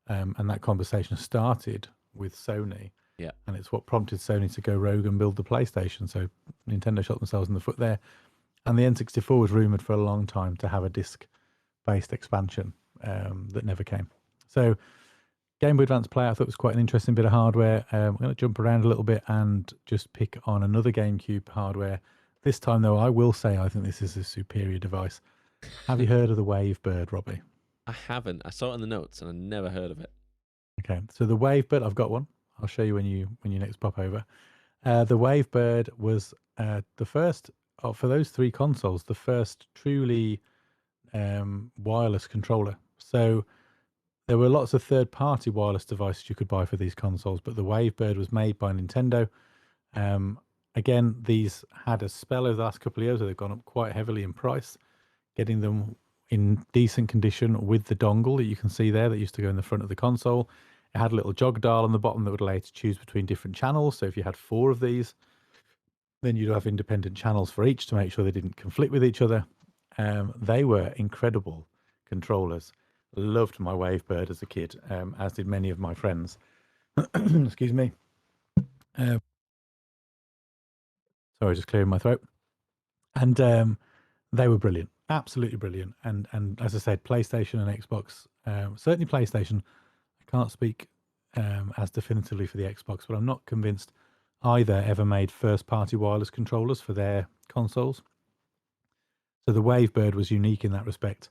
and that conversation started with Sony. Yeah. And it's what prompted Sony to go rogue and build the PlayStation. So Nintendo shot themselves in the foot there. And the N64 was rumored for a long time to have a disc-based expansion that never came. So Game Boy Advance Player, I thought was quite an interesting bit of hardware. I'm going to jump around a little bit and just pick on another GameCube hardware. This time, though, I will say I think this is a superior device. Have you heard of the Wavebird, Robbie? I haven't. I saw it in the notes and I never heard of it. Okay, so the Wavebird, I've got one. I'll show you when you next pop over. The Wavebird was the first, for those three consoles, the first truly wireless controller. So there were lots of third-party wireless devices you could buy for these consoles, but the Wavebird was made by Nintendo. Again, these had a spell over the last couple of years where they've gone up quite heavily in price. Getting them in decent condition with the dongle that you can see there that used to go in the front of the console. It had a little jog dial on the bottom that would allow you to choose between different channels. So if you had 4 of these, then you'd have independent channels for each to make sure they didn't conflict with each other. They were incredible controllers. Loved my Wavebird as a kid, as did many of my friends. Excuse me. Sorry, just clearing my throat. And they were brilliant, absolutely brilliant. And as I said, PlayStation and Xbox, certainly PlayStation. I can't speak as definitively for the Xbox, but I'm not convinced either ever made first-party wireless controllers for their consoles. So the Wavebird was unique in that respect.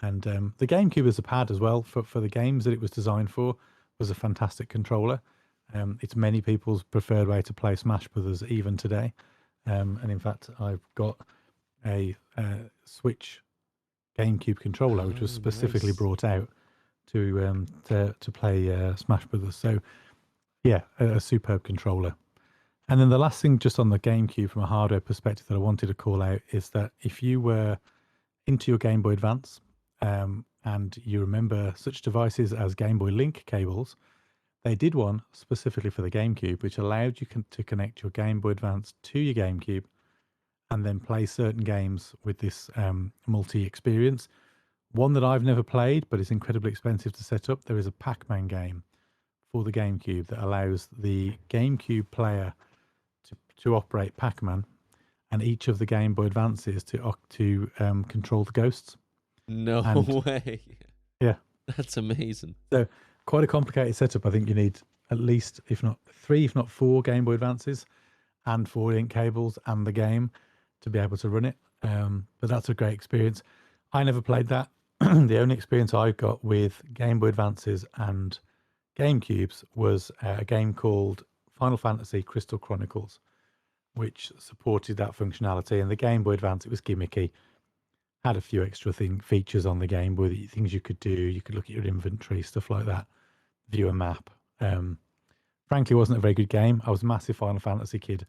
And the GameCube as a pad as well for the games that it was designed for was a fantastic controller. It's many people's preferred way to play Smash Brothers even today. And in fact, I've got a Switch GameCube controller, which was specifically brought out to play Smash Brothers. So yeah, a superb controller. And then the last thing just on the GameCube from a hardware perspective that I wanted to call out is that if you were into your Game Boy Advance and you remember such devices as Game Boy Link cables, they did one specifically for the GameCube, which allowed you to connect your Game Boy Advance to your GameCube and then play certain games with this multi-experience. One that I've never played, but is incredibly expensive to set up. There is a Pac-Man game for the GameCube that allows the GameCube player to operate Pac-Man, and each of the Game Boy Advances to control the ghosts. No way. Yeah. That's amazing. So quite a complicated setup. I think you need at least, if not 3, if not 4 Game Boy Advances and 4 link cables and the game to be able to run it. But that's a great experience. I never played that. The only experience I got with Game Boy Advances and GameCubes was a game called Final Fantasy Crystal Chronicles, which supported that functionality. And the Game Boy Advance, it was gimmicky. Had a few extra features on the Game Boy, things you could do. You could look at your inventory, stuff like that. View a map. Frankly, it wasn't a very good game. I was a massive Final Fantasy kid,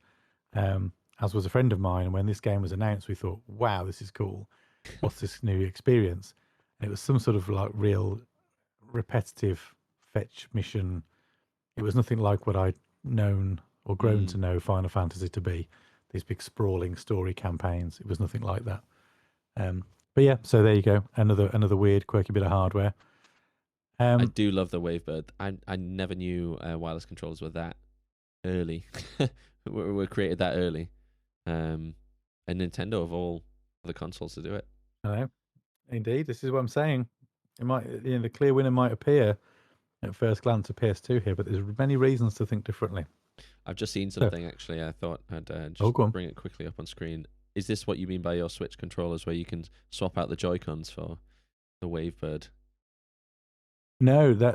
as was a friend of mine. And when this game was announced, we thought, wow, this is cool. What's this new experience? And it was some sort of like real repetitive fetch mission. It was nothing like what I'd known or grown to know Final Fantasy to be. These big sprawling story campaigns. It was nothing like that. But yeah, so there you go. Another weird, quirky bit of hardware. I Um, do love the Wavebird. I never knew wireless controllers were that early. were created that early. And Nintendo of all the consoles to do it. Hello. Indeed, this is what I'm saying. It might, the clear winner might appear at first glance a PS2 here, but there's many reasons to think differently. I've just seen So, something actually. I thought I'd oh, just go on. bring it quickly up on screen. Is this what you mean by your Switch controllers, where you can swap out the Joy-Cons for the Wavebird? No, those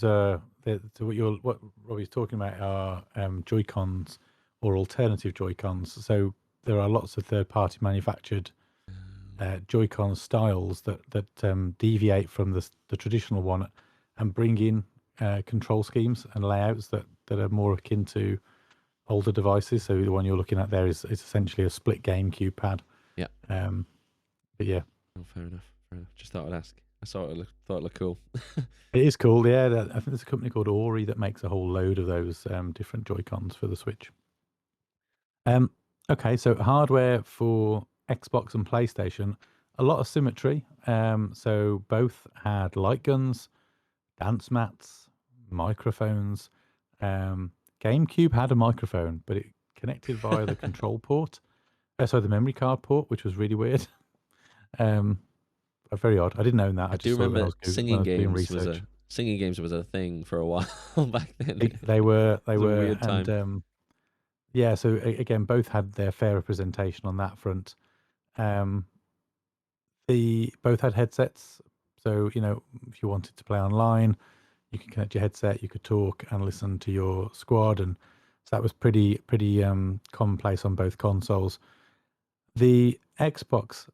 are so what Robbie's talking about are Joy-Cons or alternative Joy-Cons. So there are lots of third-party manufactured Joy-Con styles that deviate from the traditional one and bring in control schemes and layouts that are more akin to older devices. So the one you're looking at there is essentially a split GameCube pad. Yeah. But yeah, Oh, fair enough. Fair enough. Just thought I'd ask. I thought it looked cool. it is cool. Yeah, I think there's a company called Ori that makes a whole load of those different Joy-Cons for the Switch. Um, okay, so hardware for Xbox and PlayStation, a lot of symmetry. So both had light guns, dance mats, microphones. GameCube had a microphone, but it connected via the control port. So the memory card port, which was really weird. Very odd. I didn't own that. I I do just saw it remember when I was doing research. singing games was a thing for a while back then. They were, It was a weird and time. yeah. So again, both had their fair representation on that front. The both had headsets, so if you wanted to play online, you could connect your headset, you could talk and listen to your squad, and so that was pretty commonplace on both consoles. The Xbox,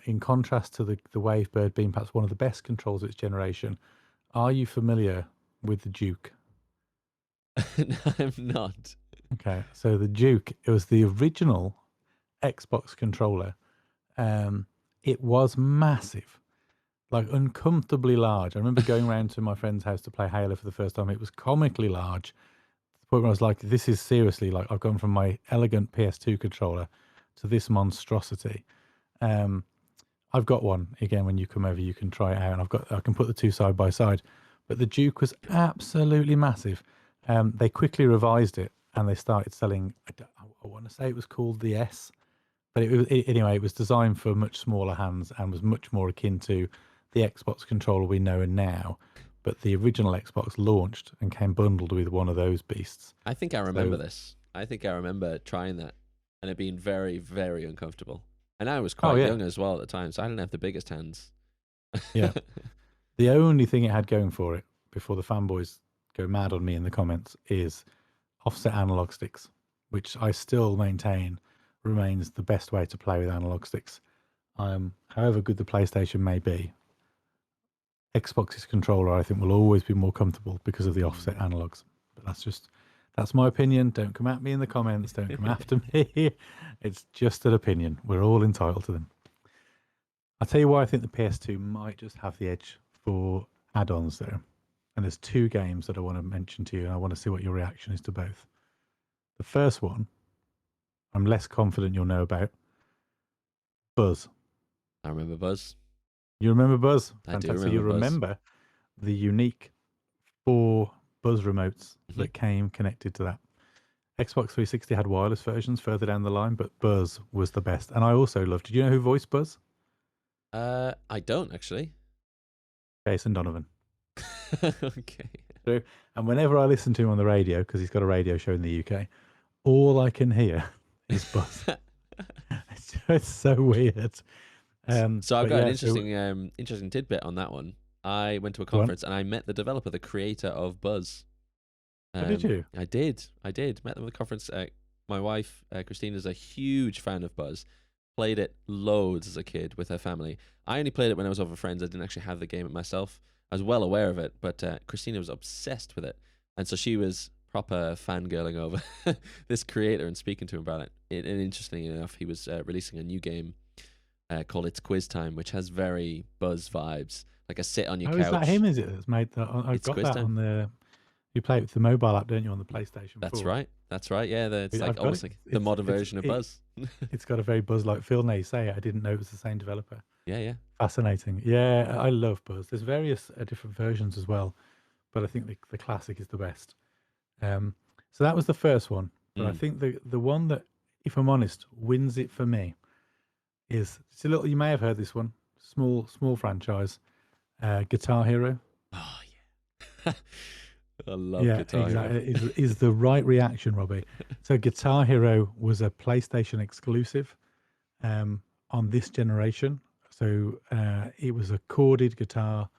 in contrast to the Wavebird being perhaps one of the best controls of its generation, are you familiar with the Duke? No, I'm not. Okay, so the Duke, it was the original Xbox controller. It was massive, like uncomfortably large. I remember going around to my friend's house to play Halo for the first time. It was comically large. To the point where I was like, this is seriously like I've gone from my elegant PS2 controller to this monstrosity. I've got one again. When you come over, you can try it out, and I can put the two side by side. But the Duke was absolutely massive. They quickly revised it, and they started selling. I want to say it was called the S, but anyway, it was designed for much smaller hands and was much more akin to the Xbox controller we know and now. But the original Xbox launched and came bundled with one of those beasts. I think I remember this. I think I remember trying that and it being very, very uncomfortable. And I was Oh quite yeah, young as well at the time, so I didn't have the biggest hands. yeah. The only thing it had going for it, before the fanboys go mad on me in the comments, is offset analog sticks, which I still maintain remains the best way to play with analog sticks. However good the PlayStation may be, Xbox's controller I think will always be more comfortable because of the offset analogs. But that's my opinion. Don't come at me in the comments. Don't come after me. It's just an opinion. We're all entitled to them. I'll tell you why I think the PS2 might just have the edge for add-ons though. And there's two games that I want to mention to you, and I want to see what your reaction is to both. The first one, I'm less confident you'll know about. Buzz. I remember Buzz. You remember Buzz? I do Fantastic. remember You Buzz. remember the unique 4 Buzz remotes that came connected to that. Xbox 360 had wireless versions further down the line, but Buzz was the best. And I also loved. Did you know who voiced Buzz? I don't actually. Jason Donovan. Okay. So, and whenever I listen to him on the radio, because he's got a radio show in the UK, all I can hear is Buzz. It's so weird. So I've but got an yeah, interesting tidbit on that one. I went to a Go on. conference and I met the developer, the creator of Buzz. Oh, did you? I did. Met them at the conference. My wife, Christine, is a huge fan of Buzz. Played it loads as a kid with her family. I only played it when I was over friends. I didn't actually have the game myself. I was well aware of it, but Christina was obsessed with it. And so she was proper fangirling over this creator and speaking to him about it. And interestingly enough, he was releasing a new game called It's Quiz Time, which has very Buzz vibes. Like a sit on your couch. Is that him? Is it that's made that? I've It's got Quiz that Time. on the. You play it with the mobile app, don't you, on the PlayStation 4? That's right. That's right. Yeah, it's like I've got almost it. like the modern version of Buzz. It's got a very Buzz-like feel. Now you say it, I didn't know it was the same developer. Yeah, yeah. Fascinating. Yeah, I love Buzz. There's various different versions as well, but I think the classic is the best. So that was the first one. But I think the one that, if I'm honest, wins it for me is, it's a little. You may have heard this one. Small franchise, Guitar Hero. Oh yeah. I love Yeah, Guitar Hero. exactly. Is the right reaction, Robbie. So Guitar Hero was a PlayStation exclusive on this generation. So it was a corded guitar.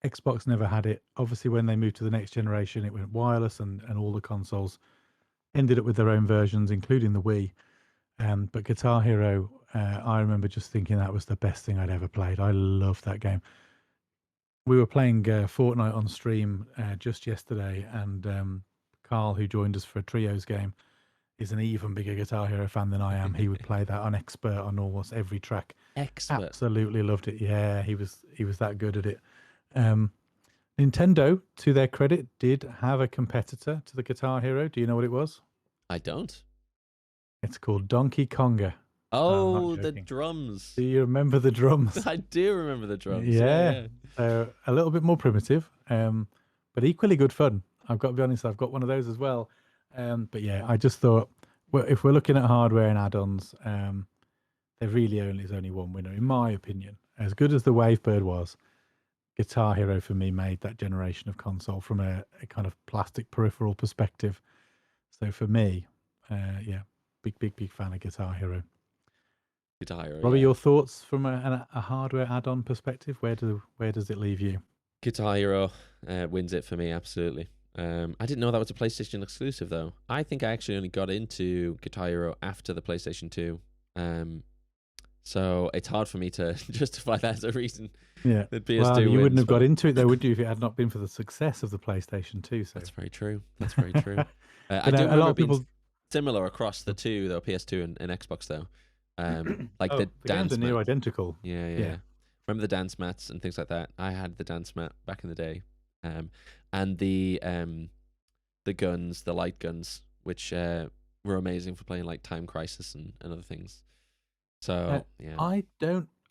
Xbox never had it. Obviously, when they moved to the next generation, it went wireless, and all the consoles ended up with their own versions, including the Wii. But Guitar Hero, I remember just thinking that was the best thing I'd ever played. I loved that game. We were playing Fortnite on stream just yesterday, and Carl, who joined us for a trios game, is an even bigger Guitar Hero fan than I am. He would play that on expert on almost every track. Expert. Absolutely loved it. Yeah, he was that good at it. Nintendo, to their credit, did have a competitor to the Guitar Hero. Do you know what it was? I don't. It's called Donkey Konga. Oh, the drums. Do you remember the drums? I do remember the drums. Yeah. A little bit more primitive, but equally good fun. I've got to be honest, I've got one of those as well. But yeah, I just thought, well, if we're looking at hardware and add-ons, there really is only one winner, in my opinion. As good as the Wavebird was, Guitar Hero for me made that generation of console from a kind of plastic peripheral perspective. So for me, yeah, big fan of Guitar Hero. Guitar Hero. Robbie, yeah. your thoughts from a hardware add-on perspective? Where does it leave you? Guitar Hero wins it for me, absolutely. I didn't know that was a PlayStation exclusive, though. I think I actually only got into Guitar Hero after the PlayStation 2. So it's hard for me to justify that as a reason. Yeah. That PS2 well, you wins, wouldn't have but got into it, though, would you, if it had not been for the success of the PlayStation 2? So That's very true. That's very true. I But do a lot remember of being people. similar across the two, though, PS2 and Xbox, though. Like the The games dance are near mat. identical. Yeah. Yeah. Remember the dance mats and things like that? I had the dance mat back in the day. And the guns, the light guns, which were amazing for playing like Time Crisis and other things. So yeah. I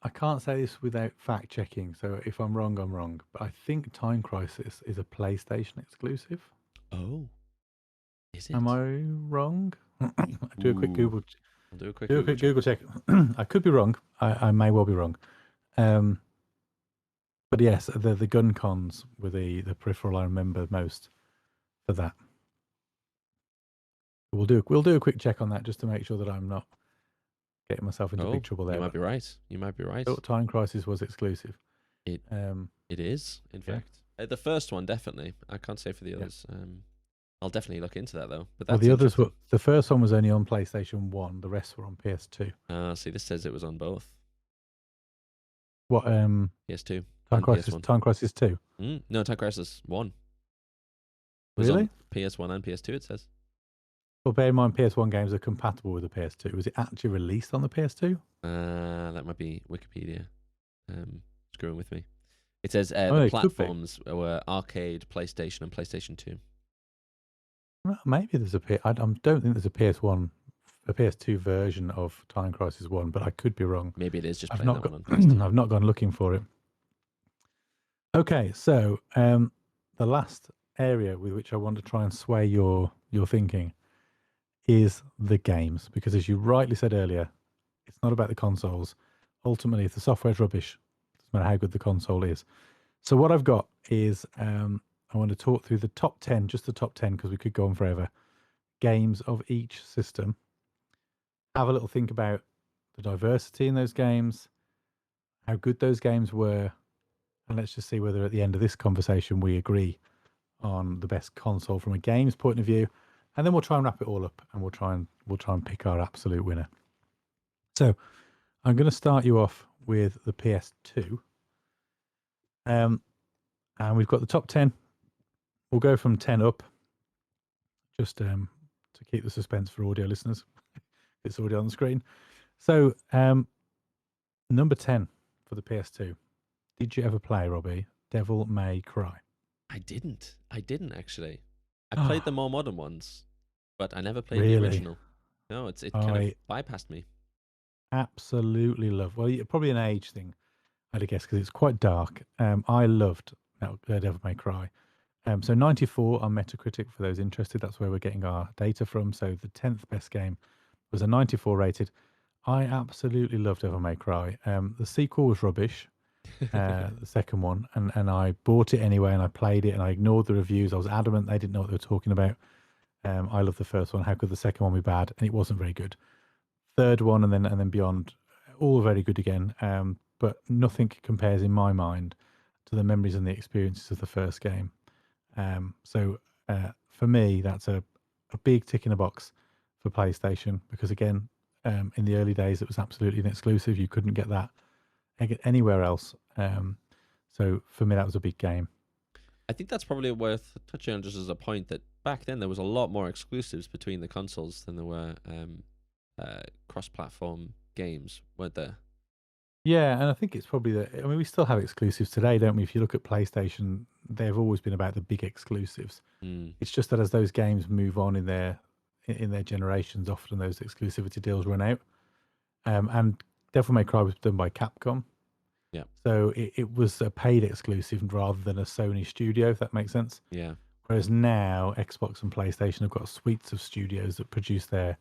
can't say this without fact checking. So if I'm wrong, I'm wrong. But I think Time Crisis is a PlayStation exclusive. Oh, is it? Am I wrong? Do a quick Google. I'll do a quick Google check. I could be wrong. I may well be wrong. But yes, the gun cons were the peripheral I remember most for that. We'll do a quick check on that just to make sure that I'm not getting myself into big trouble there. You might be right. You might be right. Time Crisis was exclusive. It is, in fact. The first one, definitely. I can't say for the others. I'll definitely look into that, though. But that's the others were, the first one was only on PlayStation 1. The rest were on PS2. See, this says it was on both. What? PS2. Time Crisis 2? No, Time Crisis 1. Really? On PS1 and PS2, it says. Well, bear in mind, PS1 games are compatible with the PS2. Was it actually released on the PS2? That might be Wikipedia screwing with me. It says the platforms were arcade, PlayStation, and PlayStation 2. Well, maybe there's I don't think there's a PS2 version of Time Crisis 1, but I could be wrong. Maybe it is just I've not playing that one on I've not gone looking for it. Okay, so the last area with which I want to try and sway your thinking is the games, because as you rightly said earlier, it's not about the consoles. Ultimately, if the software's rubbish, it doesn't matter how good the console is. So what I've got is I want to talk through the top 10, just the top 10, because we could go on forever, games of each system. Have a little think about the diversity in those games, how good those games were, and let's just see whether at the end of this conversation we agree on the best console from a games point of view. And then we'll try and wrap it all up, and we'll try and pick our absolute winner. So I'm going to start you off with the PS2. And we've got the top 10. We'll go from 10 up, just to keep the suspense for audio listeners. It's already on the screen. So number 10 for the PS2. Did you ever play, Robbie, Devil May Cry? I didn't actually. I played the more modern ones, but I never played the Really? original. No, it kind of I bypassed me. absolutely love. Well, probably an age thing, I'd guess, because it's quite dark. I loved Devil May Cry. So 94 on Metacritic for those interested. That's where we're getting our data from. So the 10th best game was a 94 rated. I absolutely loved Devil May Cry. The sequel was rubbish, the second one, and I bought it anyway, and I played it, and I ignored the reviews. I was adamant they didn't know what they were talking about. I loved the first one. How could the second one be bad? And it wasn't very good. Third one, and then beyond, all very good again. But nothing compares in my mind to the memories and the experiences of the first game. So for me, that's a big tick in the box for PlayStation because again, in the early days, it was absolutely an exclusive. You couldn't get that anywhere else. So for me, that was a big game. I think that's probably worth touching on just as a point that back then there was a lot more exclusives between the consoles than there were cross-platform games, weren't there? Yeah, and I think it's probably I mean, we still have exclusives today, don't we? If you look at PlayStation, they've always been about the big exclusives. Mm, It's just that as those games move on in their generations, often those exclusivity deals run out. And Devil May Cry was done by Capcom, yeah, so it was a paid exclusive rather than a Sony studio, if that makes sense. yeah. Whereas now, Xbox and PlayStation have got suites of studios that produce their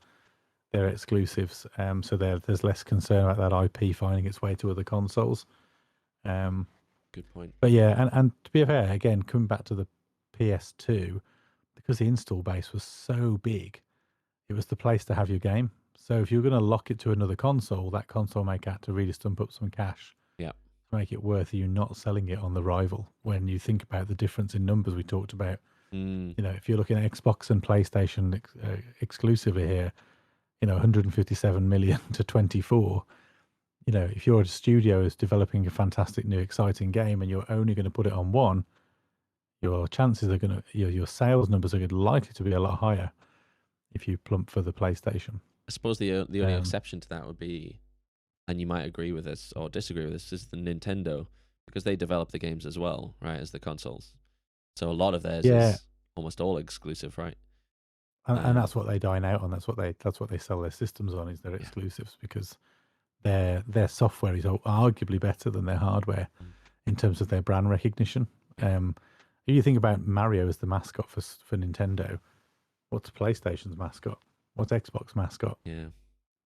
exclusives. So there's less concern about that IP finding its way to other consoles. Um, Good point. but yeah, and to be fair, again, coming back to the PS2, because the install base was so big, it was the place to have your game. So if you're going to lock it to another console, that console may have to really stump up some cash Yeah. to make it worth you not selling it on the rival. When you think about the difference in numbers we talked about, Mm, if you're looking at Xbox and PlayStation exclusively here, 157 million to 24. If your studio is developing a fantastic new exciting game and you're only going to put it on one, your chances are going to your sales numbers are likely to be a lot higher if you plump for the PlayStation. I suppose the only Um, exception to that would be, and you might agree with this or disagree with this, is the Nintendo because they develop the games as well, right, as the consoles. So a lot of theirs yeah, is almost all exclusive, right? and Um, that's what they dine out on. That's what they sell their systems on is their yeah. exclusives because their software is arguably better than their hardware Mm, in terms of their brand recognition. yeah. If you think about Mario as the mascot for Nintendo, what's PlayStation's mascot? What's Xbox mascot? Yeah.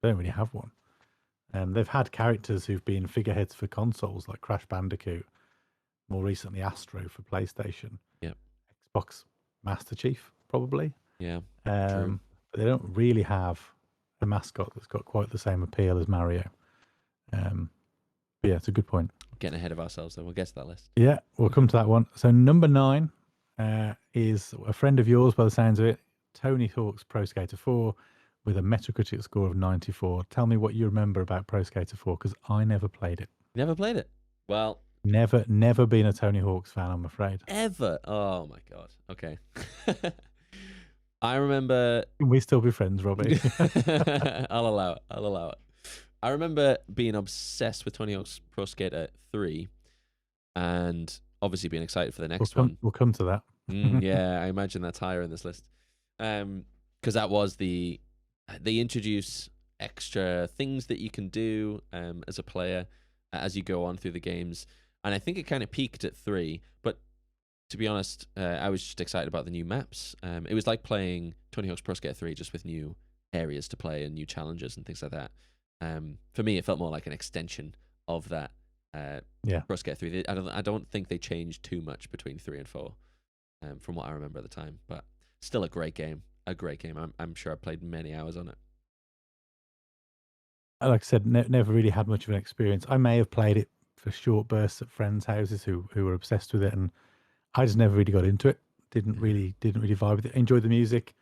They don't really have one. They've had characters who've been figureheads for consoles like Crash Bandicoot, more recently Astro for PlayStation, Yeah. Xbox Master Chief probably. Yeah. True. But they don't really have a mascot that's got quite the same appeal as Mario. But yeah, it's a good point. Getting ahead of ourselves, though. We'll get to that list. Yeah, we'll come to that one. So number 9 is a friend of yours by the sounds of it, Tony Hawk's Pro Skater 4 with a Metacritic score of 94. Tell me what you remember about Pro Skater 4 because I never played it. Never played it. Well, Never been a Tony Hawk's fan, I'm afraid. ever. Oh my god. Okay. I remember. Can we still be friends, Robbie? I'll allow it. I'll allow it. I remember being obsessed with Tony Hawk's Pro Skater 3 and obviously being excited for the next one. We'll come to that. Yeah, I imagine that's higher in this list. Because that was they introduce extra things that you can do as a player as you go on through the games. And I think it kind of peaked at 3, but to be honest, I was just excited about the new maps. It was like playing Tony Hawk's Pro Skater 3 just with new areas to play and new challenges and things like that. For me, it felt more like an extension of that Yeah. Pro Skater 3. I don't think they changed too much between 3 and 4 from what I remember at the time, but still a great game. A great game. I'm sure I played many hours on it. Like I said, never really had much of an experience. I may have played it for short bursts at friends' houses who were obsessed with it, and I just never really got into it. Didn't really vibe with it. Enjoyed the music.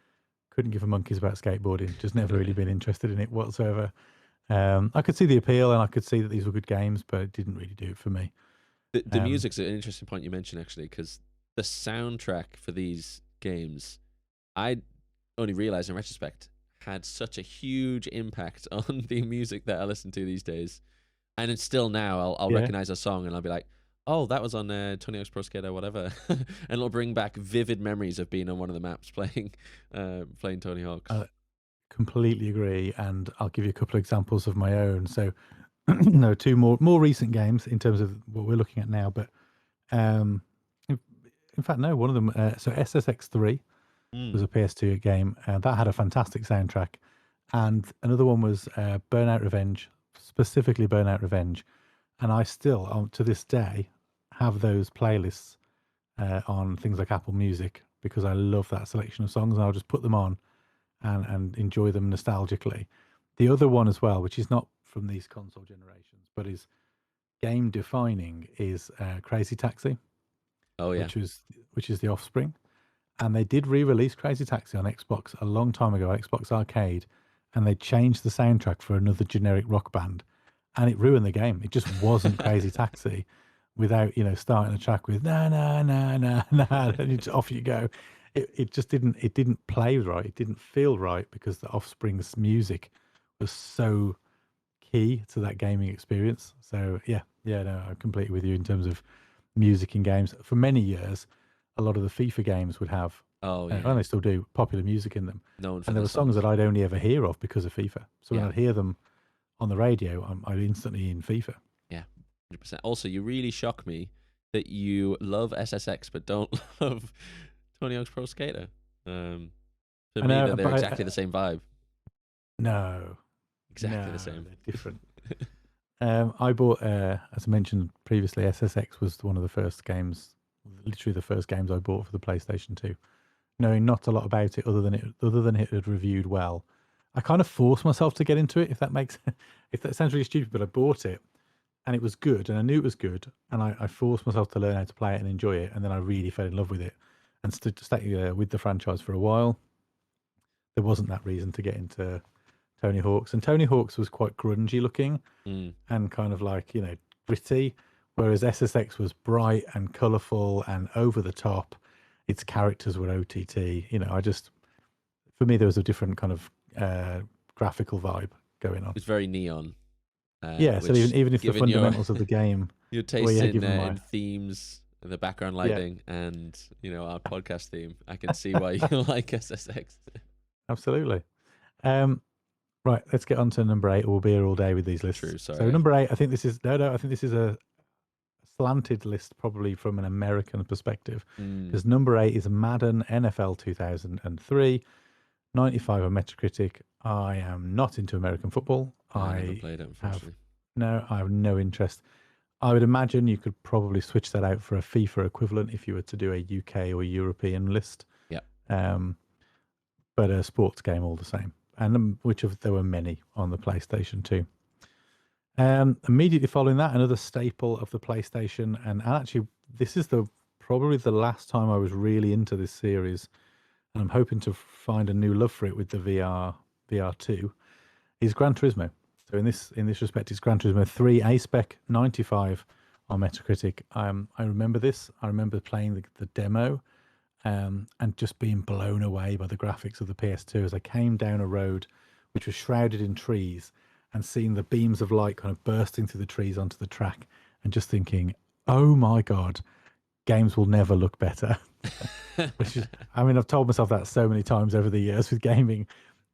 Couldn't give a monkeys about skateboarding. Just never really been interested in it whatsoever. I could see the appeal and I could see that these were good games, but it didn't really do it for me. The music's an interesting point you mentioned actually, because the soundtrack for these games, I only realized in retrospect, had such a huge impact on the music that I listen to these days. And it's still now, I'll Yeah. recognize a song and I'll be like, Oh, that was on Tony Hawk's Pro Skater, whatever, and it'll bring back vivid memories of being on one of the maps playing Tony Hawk's. Completely agree, and I'll give you a couple of examples of my own. So, no, two more recent games in terms of what we're looking at now, but um, in fact, no, one of them. So SSX3 was a PS2 game that had a fantastic soundtrack, and another one was Burnout Revenge, specifically Burnout Revenge, and I still, to this day, have those playlists on things like Apple Music because I love that selection of songs, and I'll just put them on and enjoy them nostalgically. The other one as well, which is not from these console generations, but is game defining, is Crazy Taxi, Oh yeah. which is the offspring. And they did re-release Crazy Taxi on Xbox a long time ago, Xbox Arcade, and they changed the soundtrack for another generic rock band, and it ruined the game. It just wasn't Crazy Taxi without starting the track with na na na na na, and off you go. It just didn't play right. It didn't feel right because the Offspring's music was so key to that gaming experience. So yeah, no, I'm completely with you in terms of music in games. For many years, a lot of the FIFA games would have, Oh yeah. and they still do, popular music in them. Known for And there the were songs that I'd only ever hear of because of FIFA. So when Yeah. I'd hear them on the radio, I'm instantly in FIFA. Yeah, 100%. Also, you really shock me that you love SSX but don't love Tony Hawk's Pro Skater. For I me, know, they're but exactly the same vibe. No, Exactly the same. they're different. I bought, as I mentioned previously, SSX was one of the first games, literally the first games I bought for the PlayStation 2. Knowing not a lot about it other than it had reviewed well. I kind of forced myself to get into it, if that sounds really stupid, but I bought it and it was good and I knew it was good, and I forced myself to learn how to play it and enjoy it, and then I really fell in love with it and stayed with the franchise for a while. There wasn't that reason to get into Tony Hawk's, and Tony Hawk's was quite grungy looking and kind of like gritty, whereas SSX was bright and colourful and over the top. Its characters were OTT. For me, there was a different kind of graphical vibe going on. It's very neon. Yeah, so even if the given fundamentals of the game, your well, taste yeah, in, given my in themes, and the background lighting, and our podcast theme, I can see why you like SSX. absolutely. Right, let's get on to number 8. We'll be here all day with these lists. True, sorry. So number 8, I think this is I think this is a slanted list, probably from an American perspective, because number 8 is Madden NFL 2003, 95 on Metacritic. I am not into American football. I never played it, unfortunately. I have no interest. I would imagine you could probably switch that out for a FIFA equivalent if you were to do a UK or European list. Yeah. But a sports game all the same, and there were many on the PlayStation 2. Immediately following that, another staple of the PlayStation, and actually this is probably the last time I was really into this series, and I'm hoping to find a new love for it with the VR2, is Gran Turismo. So in this respect, it's Gran Turismo 3 A-Spec 95 on Metacritic. I remember this. I remember playing the demo and just being blown away by the graphics of the PS2 as I came down a road which was shrouded in trees, and seeing the beams of light kind of bursting through the trees onto the track, and just thinking, oh my God, games will never look better. Which is, I've told myself that so many times over the years with gaming,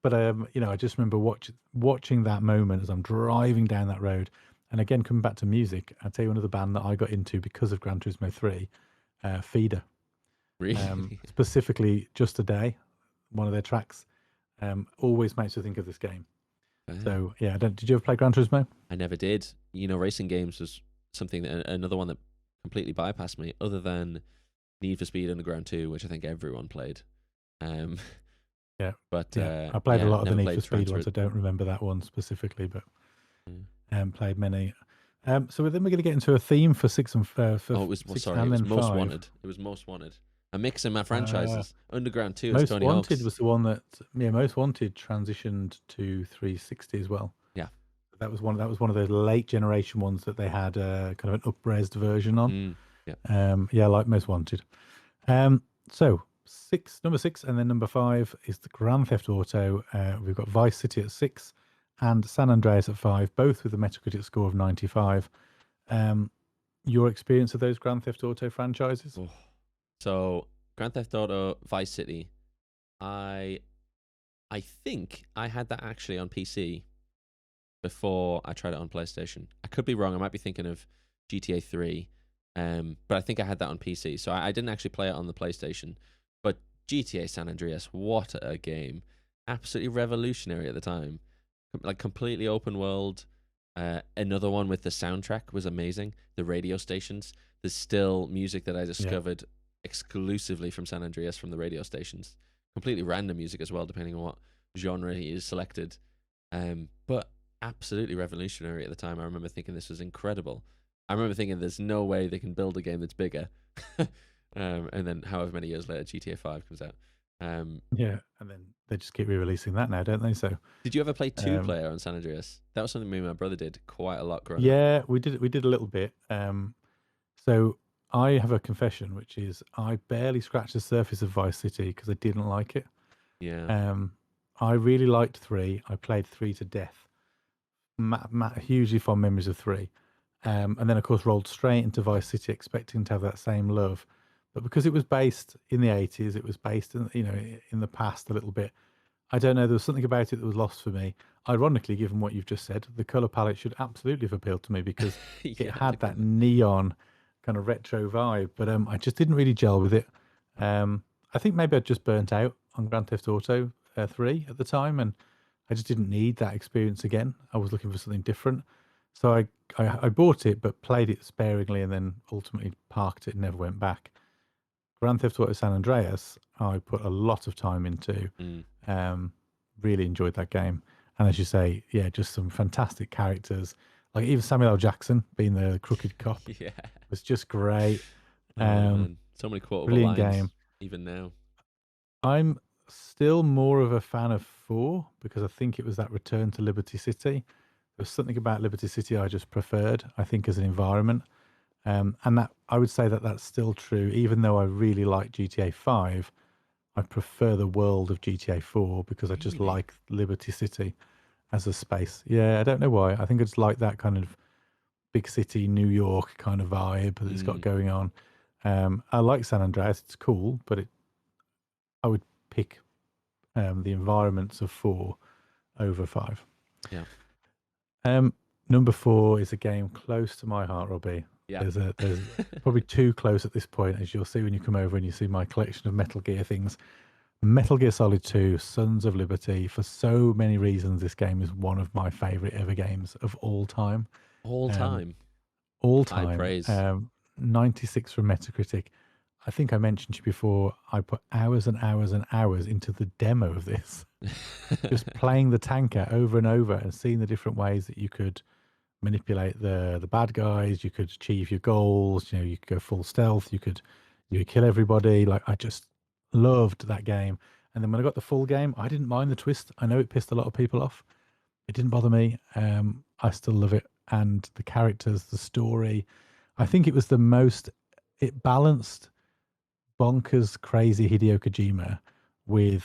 but I just remember watching that moment as I'm driving down that road. And again, coming back to music, I'll tell you another band that I got into because of Gran Turismo 3, Feeder. Really? Specifically, Just a Day, one of their tracks, always makes me think of this game. So yeah, did you ever play Gran Turismo? I never did. Racing games was something another one that completely bypassed me, other than Need for Speed Underground 2, which I think everyone played. Yeah, but I played a lot of the Need for Speed Gran ones. I don't remember that one specifically, but played many. So then we're going to get into a theme for 6 and it was six sorry, it and was then Most 5. Wanted. It was Most Wanted. I'm mixing my franchises. Underground 2 is Most Tony Wanted Hawk's. was the one that Most Wanted transitioned to 360 as well. Yeah, that was one of those late generation ones that they had kind of an up-resed version on. Yeah, like Most Wanted. So number 6, and then number 5 is the Grand Theft Auto. We've got Vice City at 6 and San Andreas at 5, both with a Metacritic score of 95. your experience of those Grand Theft Auto franchises? Oh. So Grand Theft Auto Vice City, I I think I had that actually on PC before I tried it on PlayStation. I could be wrong. I might be thinking of GTA 3, but I think I had that on PC. So I didn't actually play it on the PlayStation. But GTA San Andreas, what a game! Absolutely revolutionary at the time. Like completely open world. Another one with the soundtrack was amazing. The radio stations. There's still music that I Yeah. discovered exclusively from San Andreas from the radio stations. Completely random music as well, depending on what genre he is selected. But absolutely revolutionary at the time. I remember thinking this was incredible. I remember thinking there's no way they can build a game that's bigger. And then however many years later, GTA 5 comes out. Yeah, and then they just keep re-releasing that now, don't they? So, Did you ever play two um, player on San Andreas? That was something me and my brother did quite a lot growing up. yeah, we did a little bit. So I have a confession, which is I barely scratched the surface of Vice City because I didn't like it. Yeah. Um, I really liked 3. I played 3 to death. Hugely fond memories of 3. And then, of course, rolled straight into Vice City, expecting to have that same love. But because it was based in the 80s, it was based in, in the past a little bit. I don't know. There was something about it that was lost for me. Ironically, given what you've just said, the color palette should absolutely have appealed to me because it Yeah, had the that colour. neon kind of retro vibe. But I just didn't really gel with it. I think maybe I just burnt out on Grand Theft Auto 3 at the time, and I just didn't need that experience again. I was looking for something different. So I bought it, but played it sparingly, and then ultimately parked it and never went back. Grand Theft Auto San Andreas, I put a lot of time into. Mm. Really enjoyed that game, and as you say, yeah, just some fantastic characters. Like even Samuel L. Jackson being the crooked cop Yeah. was just great. Oh Um, man, so many quotable Brilliant game. lines even now. I'm still more of a fan of 4 because I think it was that return to Liberty City. There was something about Liberty City I just preferred, I think, as an environment. And that I would say that that's still true, even though I really like GTA 5. I prefer the world of GTA 4 because I just Really? like Liberty City as a space. Yeah, I don't know why. I think I just like that kind of big city, New York kind of vibe that it's got Mm. going on. I like San Andreas; it's cool, but I would pick the environments of 4 over 5. Yeah. Number 4 is a game close to my heart, Robbie. Yeah. There's probably too close at this point, as you'll see when you come over and you see my collection of Metal Gear things. Metal Gear Solid 2, Sons of Liberty. For so many reasons, this game is one of my favorite ever games of all time. All Um, time. all High time. praise. 96 from Metacritic. I think I mentioned to you before, I put hours and hours and hours into the demo of this, just playing the tanker over and over and seeing the different ways that you could manipulate the bad guys. You could achieve your goals. You could go full stealth. You could kill everybody. Like I just loved that game. And then when I got the full game, I didn't mind the twist. I know it pissed a lot of people off. It didn't bother me. I still love it. And the characters, the story. I think it was it balanced bonkers, crazy Hideo Kojima with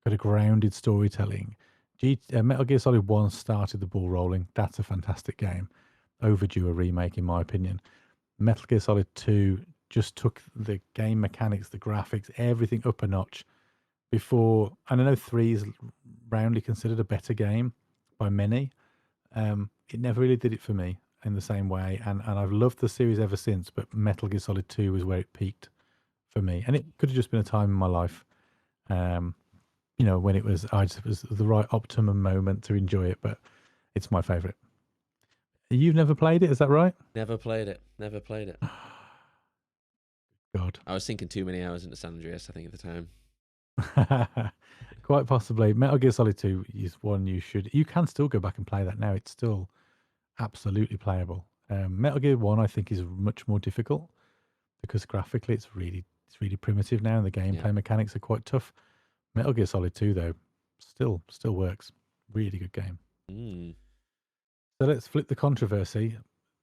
kind of grounded storytelling. Metal Gear Solid 1 started the ball rolling. That's a fantastic game. Overdue a remake, in my opinion. Metal Gear Solid 2 just took the game mechanics, the graphics, everything up a notch before. And I know 3 is roundly considered a better game by many. It never really did it for me in the same way. And I've loved the series ever since, but Metal Gear Solid 2 was where it peaked for me. And it could have just been a time in my life. When it was the right optimum moment to enjoy it, but it's my favorite. You've never played it, is that right? Never played it. Never played it. God. I was thinking too many hours into San Andreas, I think, at the time. Quite possibly. Metal Gear Solid 2 is one you can still go back and play that now. It's still absolutely playable. Metal Gear 1, I think, is much more difficult because graphically it's really primitive now and the Yeah. gameplay mechanics are quite tough. Metal Gear Solid 2, though, still works. Really good game. Mm. So let's flip the controversy.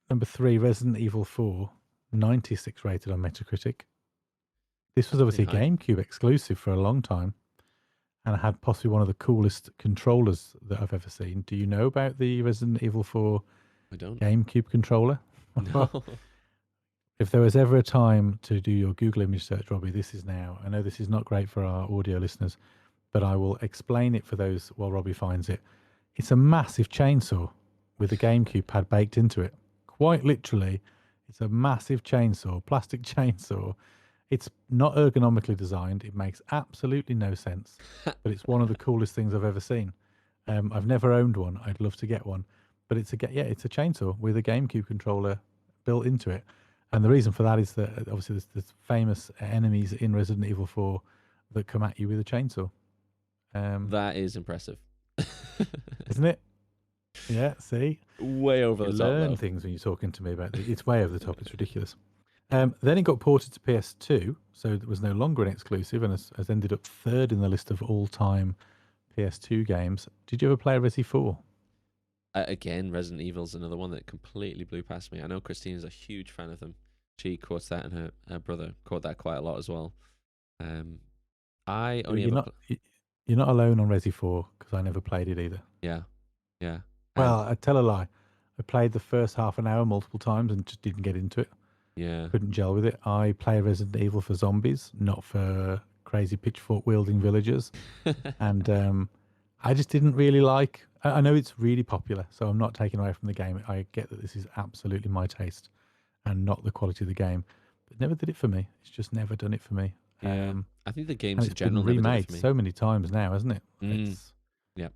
Number 3, Resident Evil 4, 96 rated on Metacritic. This was obviously a Pretty high. GameCube exclusive for a long time, and it had possibly one of the coolest controllers that I've ever seen. Do you know about the Resident Evil 4 I don't. GameCube controller? No. If there was ever a time to do your Google image search, Robbie, this is now. I know this is not great for our audio listeners, but I will explain it for those while Robbie finds it. It's a massive chainsaw with a GameCube pad baked into it. Quite literally, it's a massive chainsaw, plastic chainsaw. It's not ergonomically designed. It makes absolutely no sense, but it's one of the coolest things I've ever seen. I've never owned one. I'd love to get one, but it's a chainsaw with a GameCube controller built into it. And the reason for that is that obviously there's famous enemies in Resident Evil 4 that come at you with a chainsaw. That is impressive. Isn't it? Yeah, see? Way over You the top. learn Though. things when you're talking to me about it. It's way over the top. It's ridiculous. Then it got ported to PS2, so it was no longer an exclusive and has ended up third in the list of all-time PS2 games. Did you ever play Resi 4? Again, Resident Evil's another one that completely blew past me. I know Christina's a huge fan of them. She quotes that, and her brother quote that quite a lot as well. I only You're not alone on Resi 4 because I never played it either. Yeah. Well, I tell a lie. I played the first half an hour multiple times and just didn't get into it. Yeah. Couldn't gel with it. I play Resident Evil for zombies, not for crazy pitchfork wielding villagers. And I just didn't really like. I know it's really popular, so I'm not taking away from the game. I get that this is absolutely my taste and not the quality of the game, but never did it for me. It's just never done it for me. Yeah. I think the And games in it's been general never did it remade for me. so many times now, hasn't it? Yep.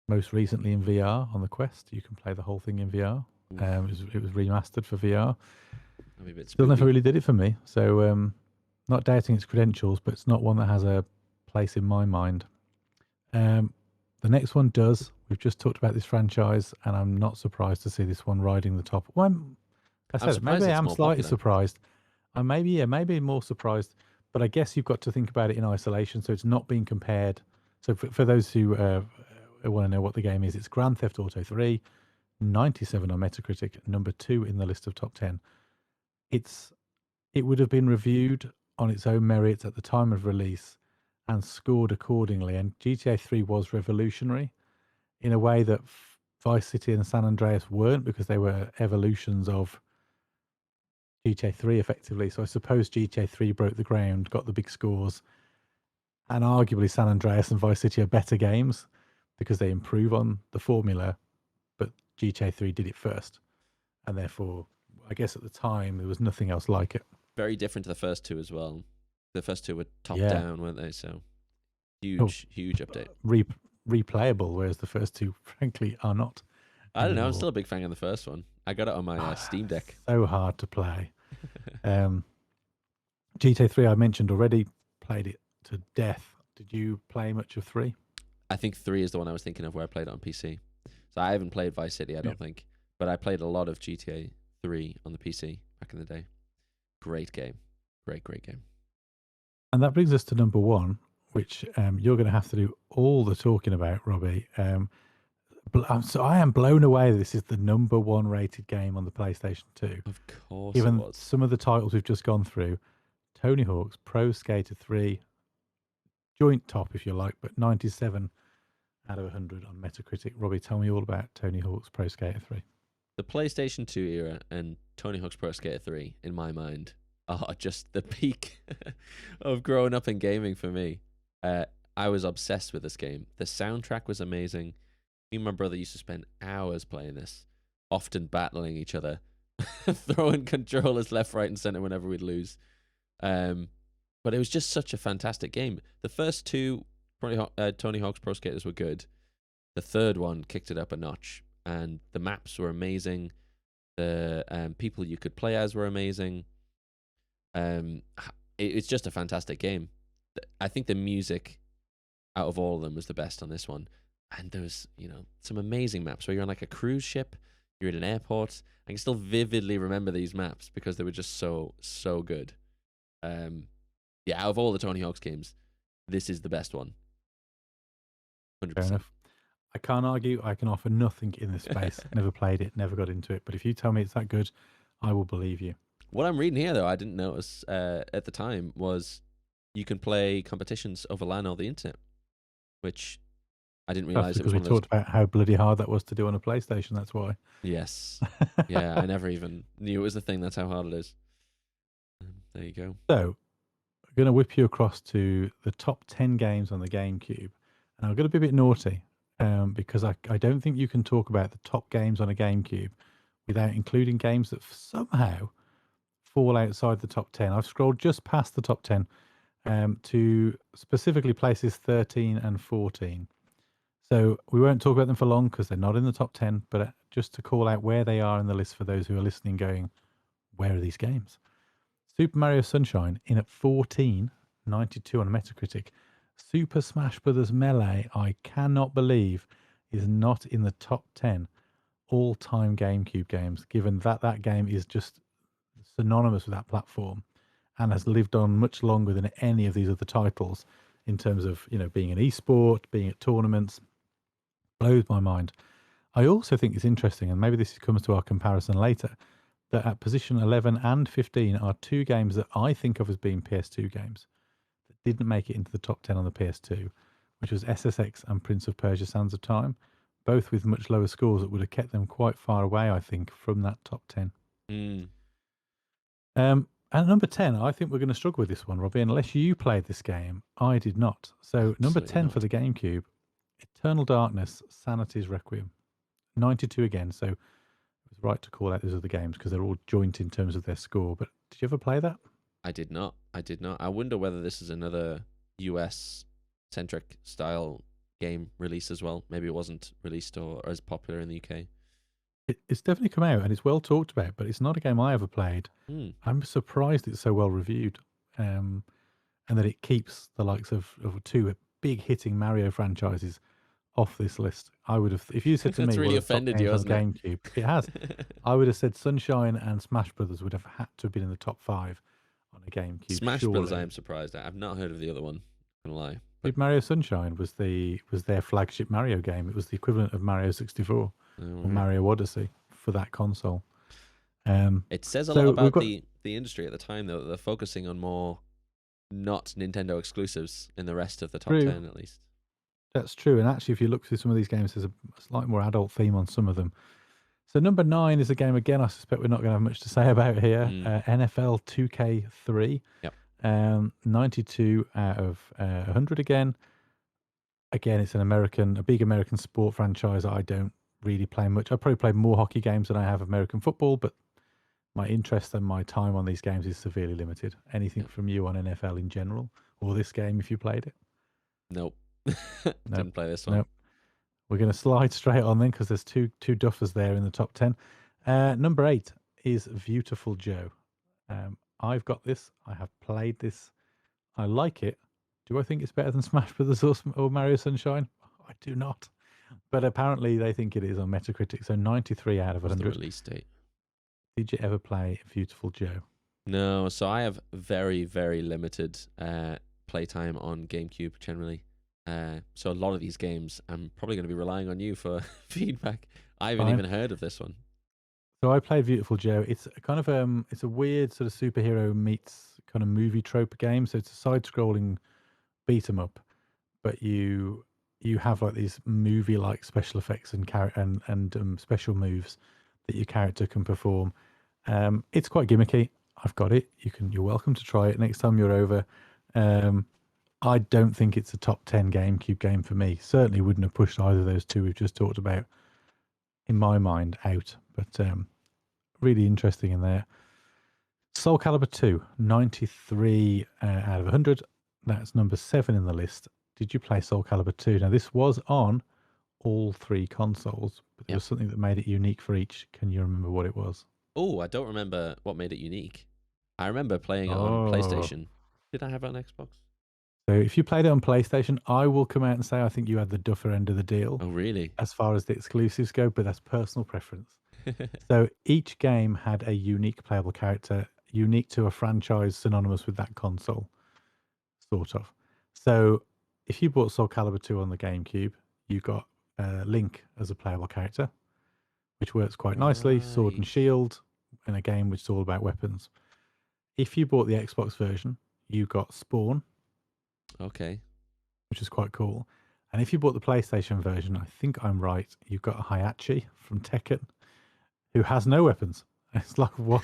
Most recently in VR on the Quest, you can play the whole thing in VR. It was remastered for VR. Still never really did it for me. So not doubting its credentials, but it's not one that has a place in my mind. The next one does. We've just talked about this franchise, and I'm not surprised to see this one riding the top. Well, maybe I am slightly surprised. I maybe more surprised, but I guess you've got to think about it in isolation. So it's not being compared. So for those who want to know what the game is, it's Grand Theft Auto 3, 97 on Metacritic, number 2 in the list of top 10. It would have been reviewed on its own merits at the time of release and scored accordingly. And GTA 3 was revolutionary in a way that Vice City and San Andreas weren't, because they were evolutions of GTA 3 effectively. So I suppose GTA 3 broke the ground, got the big scores, and arguably San Andreas and Vice City are better games because they improve on the formula, but GTA 3 did it first. And therefore, I guess at the time, there was nothing else like it. Very different to the first two as well. The first two were top down, weren't they? So huge update. Replayable, whereas the first two, frankly, are not. I don't know. I'm still a big fan of the first one. I got it on my Steam Deck. So hard to play. GTA 3, I mentioned already, played it to death. Did you play much of 3? I think 3 is the one I was thinking of where I played it on PC. So I haven't played Vice City, I don't think. But I played a lot of GTA 3 on the PC back in the day. Great game. Great game. And that brings us to number 1, which you're going to have to do all the talking about, Robbie. So I am blown away that this is the number 1 rated game on the PlayStation 2. Of course Given it was. some of the titles we've just gone through, Tony Hawk's Pro Skater 3, joint top if you like, but 97 out of 100 on Metacritic. Robbie, tell me all about Tony Hawk's Pro Skater 3. The PlayStation 2 era and Tony Hawk's Pro Skater 3, in my mind, are just the peak of growing up in gaming for me. I was obsessed with this game. The soundtrack was amazing. Me and my brother used to spend hours playing this, often battling each other, throwing controllers left, right, and center whenever we'd lose. But it was just such a fantastic game. The first two Tony Hawk's Pro Skaters were good. The third one kicked it up a notch, and the maps were amazing. The people you could play as were amazing. It's just a fantastic game. I think the music out of all of them was the best on this one. And there was, some amazing maps where you're on like a cruise ship, you're at an airport. I can still vividly remember these maps because they were just so good. Out of all the Tony Hawk's games, this is the best one. 100%. Fair enough. I can't argue. I can offer nothing in this space. Never played it, never got into it. But if you tell me it's that good, I will believe you. What I'm reading here, though, I didn't notice at the time, was you can play competitions over LAN or the internet, which I didn't That's realize it was because we one of those. talked about how bloody hard that was to do on a PlayStation. That's why. Yes. Yeah, I never even knew it was a thing. That's how hard it is. There you go. So, I'm going to whip you across to the top 10 games on the GameCube. And I'm going to be a bit naughty because I don't think you can talk about the top games on a GameCube without including games that somehow fall outside the top 10. I've scrolled just past the top 10 to specifically places 13 and 14. So we won't talk about them for long because they're not in the top 10, but just to call out where they are in the list for those who are listening going, where are these games? Super Mario Sunshine in at 14, 92 on Metacritic. Super Smash Bros. Melee, I cannot believe, is not in the top 10 all-time GameCube games, given that that game is just synonymous with that platform and has lived on much longer than any of these other titles in terms of, being an esport, being at tournaments. Blows my mind. I also think it's interesting, and maybe this comes to our comparison later, that at position 11 and 15 are two games that I think of as being PS2 games that didn't make it into the top 10 on the PS2, which was SSX and Prince of Persia Sands of Time, both with much lower scores that would have kept them quite far away, I think, from that top 10. Mm. At number 10, I think we're going to struggle with this one, Robbie, unless you played this game. I did not. So, number Absolutely 10 not. for the GameCube, Eternal Darkness, Sanity's Requiem. 92 again, so it was right to call out those other games because they're all joint in terms of their score. But did you ever play that? I did not. I did not. I wonder whether this is another US centric style game release as well. Maybe it wasn't released or as popular in the UK. It's definitely come out and it's well talked about, but it's not a game I ever played. Mm. I'm surprised it's so well reviewed, and that it keeps the likes of two big hitting Mario franchises off this list. I would have, if you said to That's me, really what are the top offended you, games on hasn't GameCube, it has. I would have said Sunshine and Smash Brothers would have had to have been in the top 5 on a GameCube. Smash surely. Brothers, I am surprised at. I've not heard of the other one. I'm gonna lie. But Super Mario Sunshine was their flagship Mario game. It was the equivalent of Mario 64 or Mario Odyssey for that console. It says a so lot we've about got- the industry at the time, though. That they're focusing on more not Nintendo exclusives in the rest of the top True. 10, at least. That's true. And actually, if you look through some of these games, there's a slightly more adult theme on some of them. So number 9 is a game, again, I suspect we're not going to have much to say about here. NFL 2K3. Yep. 92 out of 100 again. Again, it's a big American sport franchise that I don't really play much. I probably play more hockey games than I have American football, but my interest and my time on these games is severely limited. Anything from you on NFL in general, or this game if you played it? Nope. Didn't play this one. Nope. We're going to slide straight on then because there's two duffers there in the top 10. Number 8 is Beautiful Joe. I've got this. I have played this. I like it. Do I think it's better than Smash Brothers or Mario Sunshine? I do not. But apparently they think it is on Metacritic. So 93 out of What's the 100. release date? Did you ever play Beautiful Joe? No, so I have very, very limited playtime on GameCube generally. So a lot of these games, I'm probably going to be relying on you for feedback. I haven't even heard of this one. So I played Beautiful Joe. It's a kind of it's a weird sort of superhero meets kind of movie trope game. So it's a side-scrolling beat 'em up, but you have like these movie-like special effects and special moves that your character can perform. It's quite gimmicky. I've got it. You're welcome to try it next time you're over. I don't think it's a top 10 GameCube game for me. Certainly wouldn't have pushed either of those two we've just talked about, in my mind, out. But really interesting in there. Soul Calibur 2, 93 out of 100. That's number 7 in the list. Did you play Soul Calibur 2? Now, this was on all 3 consoles, but there was something that made it unique for each. Can you remember what it was? Oh, I don't remember what made it unique. I remember playing it on PlayStation. Did I have it on Xbox? So if you played it on PlayStation, I will come out and say I think you had the duffer end of the deal. Oh, really? As far as the exclusives go, but that's personal preference. So each game had a unique playable character, unique to a franchise synonymous with that console, sort of. So if you bought Soul Calibur 2 on the GameCube, you got Link as a playable character, which works quite nicely, sword and shield, in a game which is all about weapons. If you bought the Xbox version, you got Spawn. Okay. Which is quite cool. And if you bought the PlayStation version, I think I'm right, you've got a Hayachi from Tekken who has no weapons. It's like, why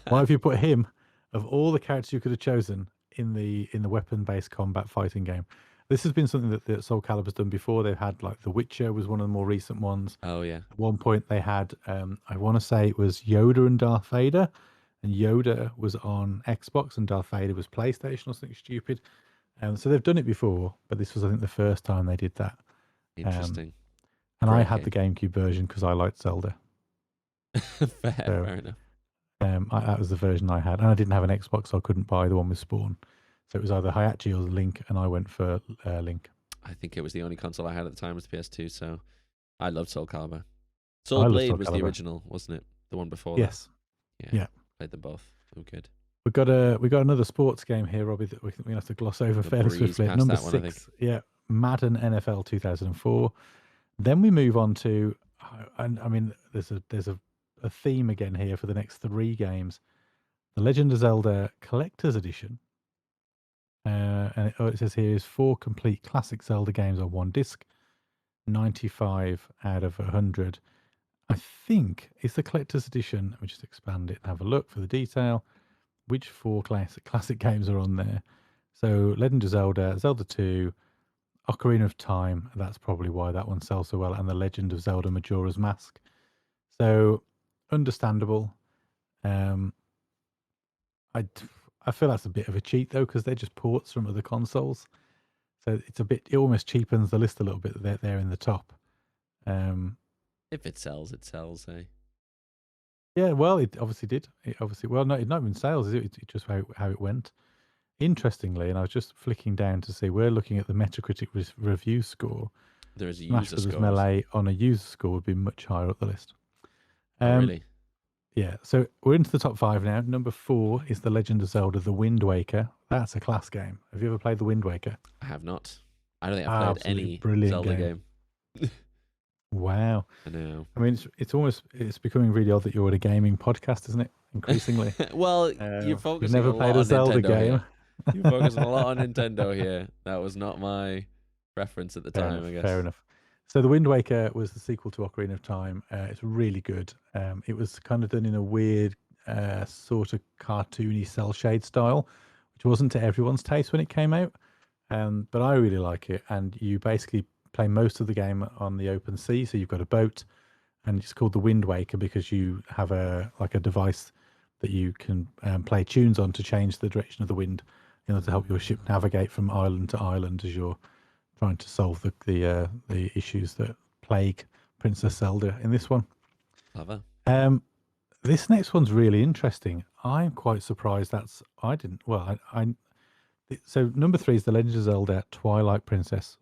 have you put him, of all the characters you could have chosen, in the weapon-based combat fighting game? This has been something that Soul Calibur's done before. They've had, like, The Witcher was one of the more recent ones. Oh yeah. At one point they had, I want to say it was Yoda and Darth Vader, and Yoda was on Xbox and Darth Vader was PlayStation or something stupid. So they've done it before, but this was, I think, the first time they did that. Interesting. And I Great had the GameCube version because I liked Zelda. Fair enough. That was the version I had, and I didn't have an Xbox, so I couldn't buy the one with Spawn. So it was either Hayachi or Link, and I went for Link. I think it was the only console I had at the time was the PS2, so I loved Soul Calibur. I Soul love Blade Soul was the Calibur. original, wasn't it? The one before Yes. that. Yeah. Played them both. Oh, good. We got another sports game here, Robbie, that we think we have to gloss over fairly breeze swiftly. past Number that one, I think. 6, yeah, Madden NFL 2004. Then we move on to, and I mean, there's a theme again here for the next 3 games. The Legend of Zelda Collector's Edition. And it says here is 4 complete classic Zelda games on 1 disc, 95 out of 100. I think it's the Collector's Edition. Let me just expand it and have a look for the detail. Which 4 classic games are on there? So Legend of Zelda, Zelda 2, Ocarina of Time. That's probably why that one sells so well. And the Legend of Zelda Majora's Mask. So understandable. I feel that's a bit of a cheat though, because they're just ports from other consoles. So it almost cheapens the list a little bit that they're in the top. If it sells, it sells, eh? Yeah, well, it obviously did. No, it's not even sales, is it? It's just how it went. Interestingly, and I was just flicking down to see, we're looking at the Metacritic review score. There is a Smash user Bros. score. Melee on a user score would be much higher up the list. Really? Yeah, so we're into the top 5 now. Number 4 is The Legend of Zelda: The Wind Waker. That's a class game. Have you ever played The Wind Waker? I have not. I don't think I've played Absolutely any brilliant Zelda game. game. Wow. I know. I mean, it's becoming really odd that you're at a gaming podcast, isn't it? Increasingly. Well, you're You've focusing never a lot played on a Zelda Nintendo game. here. You're focusing a lot on Nintendo here. That was not my preference at the Fair time, enough, I guess. Fair enough. So The Wind Waker was the sequel to Ocarina of Time. It's really good. It was kind of done in a weird sort of cartoony cell shade style, which wasn't to everyone's taste when it came out. But I really like it. And you basically play most of the game on the open sea. So you've got a boat, and it's called the Wind Waker because you have a device that you can play tunes on to change the direction of the wind in order to help your ship navigate from island to island as you're trying to solve the issues that plague Princess Zelda in this one. Clever. This next one's really interesting. I'm quite surprised so number 3 is The Legend of Zelda Twilight Princess,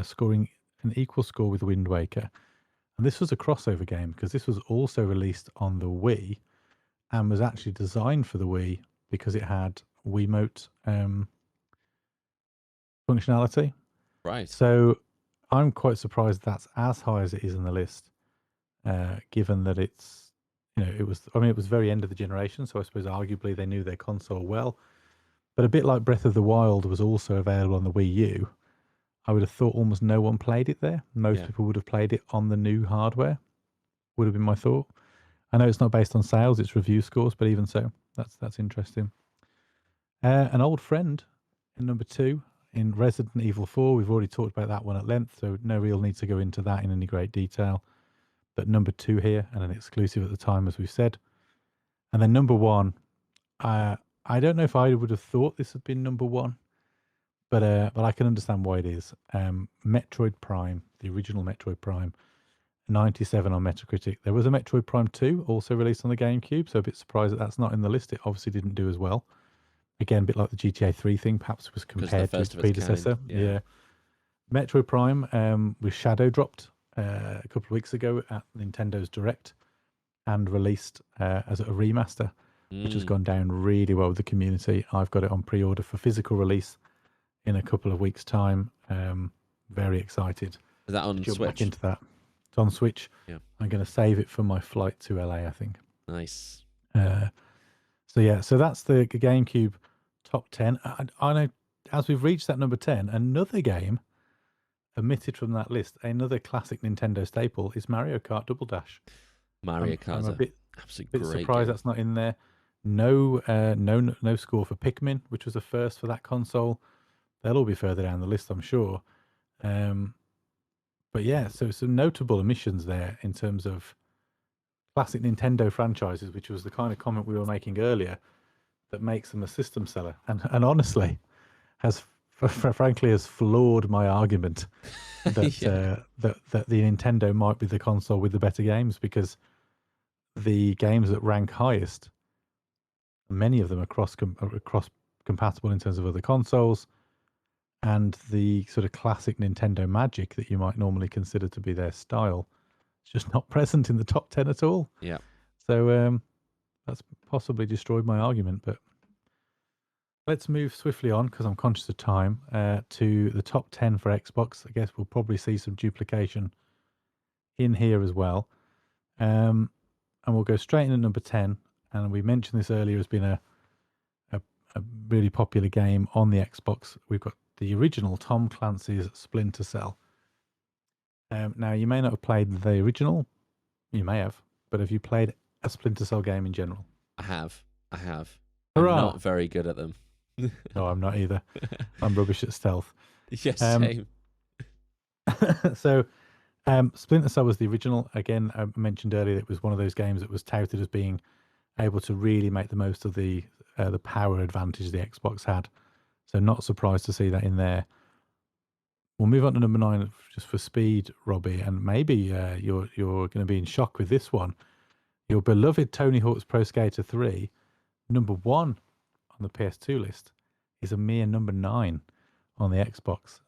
scoring an equal score with Wind Waker. And this was a crossover game because this was also released on the Wii and was actually designed for the Wii because it had Wiimote functionality. Right. So I'm quite surprised that's as high as it is in the list, given that it's, it was very end of the generation. So I suppose arguably they knew their console well. But a bit like Breath of the Wild was also available on the Wii U, I would have thought almost no one played it there. Most people would have played it on the new hardware, would have been my thought. I know it's not based on sales, it's review scores, but even so, that's interesting. An old friend in number 2 in Resident Evil 4. We've already talked about that one at length, so no real need to go into that in any great detail. But number 2 here, and an exclusive at the time, as we've said. And then number 1, I don't know if I would have thought this had been number 1, but I can understand why it is. Metroid Prime, the original Metroid Prime, 97 on Metacritic. There was a Metroid Prime 2 also released on the GameCube, so a bit surprised that that's not in the list. It obviously didn't do as well. Again, a bit like the GTA 3 thing, perhaps was compared to its predecessor. Yeah. Metroid Prime was shadow dropped a couple of weeks ago at Nintendo's Direct and released as a remaster, which has gone down really well with the community. I've got it on pre-order for physical release in a couple of weeks' time. Very excited. Is that on Jump Switch? back into that. It's on Switch. Yeah. I'm going to save it for my flight to LA, I think. Nice. So that's the GameCube top 10. I know as we've reached that number 10, another game omitted from that list, another classic Nintendo staple is Mario Kart Double Dash. Mario I'm Kart's a a bit absolutely great surprised game. that's not in there. No score for Pikmin, which was a first for that console. They'll all be further down the list, I'm sure. But yeah, so some notable omissions there in terms of classic Nintendo franchises, which was the kind of comment we were making earlier that makes them a system seller. And honestly, has frankly has flawed my argument that Yeah. that the Nintendo might be the console with the better games, because the games that rank highest, many of them are cross compatible in terms of other consoles, and the sort of classic Nintendo magic that you might normally consider to be their style, it's just not present in the top 10 at all. Yeah. So that's possibly destroyed my argument. But let's move swiftly on, because I'm conscious of time, to the top 10 for Xbox. I guess we'll probably see some duplication in here as well. And we'll go straight in at number 10. And we mentioned this earlier as being a really popular game on the Xbox. We've got the original Tom Clancy's Splinter Cell. Now, you may not have played the original. You may have. But have you played a Splinter Cell game in general? I have. I'm Hurrah! not very good at them. No, I'm not either. I'm rubbish at stealth. Yes, Um, same. So, Splinter Cell was the original. Again, I mentioned earlier it was one of those games that was touted as being able to really make the most of the power advantage the Xbox had. So, not surprised to see that in there. We'll move on to number 9 just for speed, Robbie, and maybe you're going to be in shock with this one. Your beloved Tony Hawk's Pro Skater 3, number 1 on the PS2 list, is a mere number 9 on the Xbox.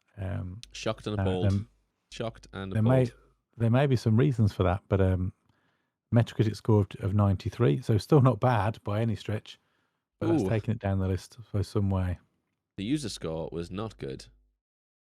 Shocked and now, appalled. Shocked and there appalled. may be some reasons for that, but Metacritic score of 93, so still not bad by any stretch, but that's Ooh, taking it down the list for some way. the user score was not good.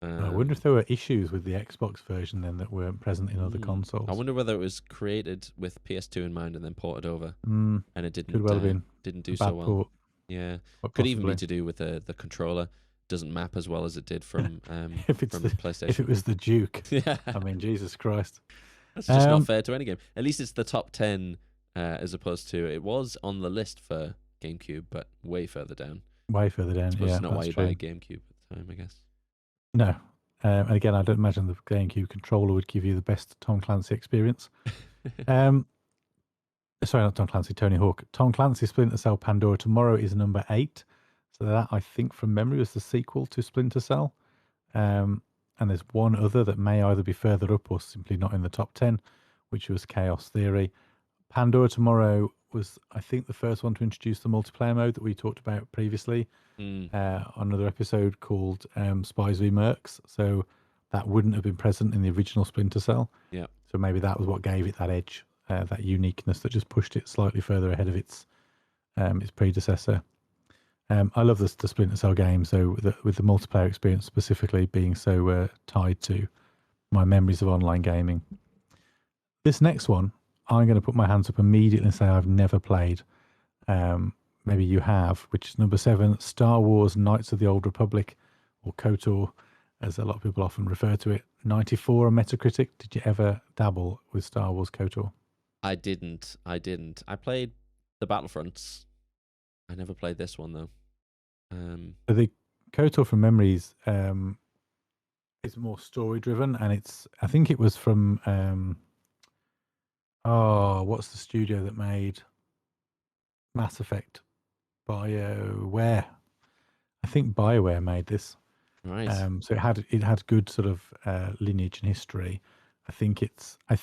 I wonder if there were issues with the Xbox version then that weren't present in other consoles. I wonder whether it was created with PS2 in mind and then ported over, and it Could didn't well have been didn't do a so bad well. port. Yeah, Quite could even be possibly. to do with the controller doesn't map as well as it did from if it's from the, PlayStation. if it was the Duke, Yeah, I mean, Jesus Christ. that's just not fair to any game. At least it's the top 10 as opposed to it was on the list for GameCube, but way further down. Way further down. I suppose Yeah, it's not why that's you true. buy a GameCube at the time, I guess. No. And again, I don't imagine the GameCube controller would give you the best Tom Clancy experience. Sorry, not Tom Clancy, Tony Hawk. Tom Clancy Splinter Cell Pandora Tomorrow is number 8. So that, I think, from memory, was the sequel to Splinter Cell. And there's one other that may either be further up or simply not in the top 10, which was Chaos Theory. Pandora Tomorrow was, I think, the first one to introduce the multiplayer mode that we talked about previously on another episode called Spies v Mercs. So that wouldn't have been present in the original Splinter Cell. Yeah. So maybe that was what gave it that edge, that uniqueness that just pushed it slightly further ahead of its predecessor. I love the Splinter Cell game, so with the multiplayer experience specifically being so tied to my memories of online gaming. This next one, I'm going to put my hands up immediately and say I've never played. Maybe you have, which is number 7, Star Wars Knights of the Old Republic, or KOTOR, as a lot of people often refer to it. 94 on Metacritic. Did you ever dabble with Star Wars KOTOR? I didn't. I played the Battlefronts. I never played this one though. So the KOTOR from memories is more story driven, and I think it was from what's the studio that made Mass Effect? BioWare. I think BioWare made this. Right. So it had good sort of lineage and history. I think if I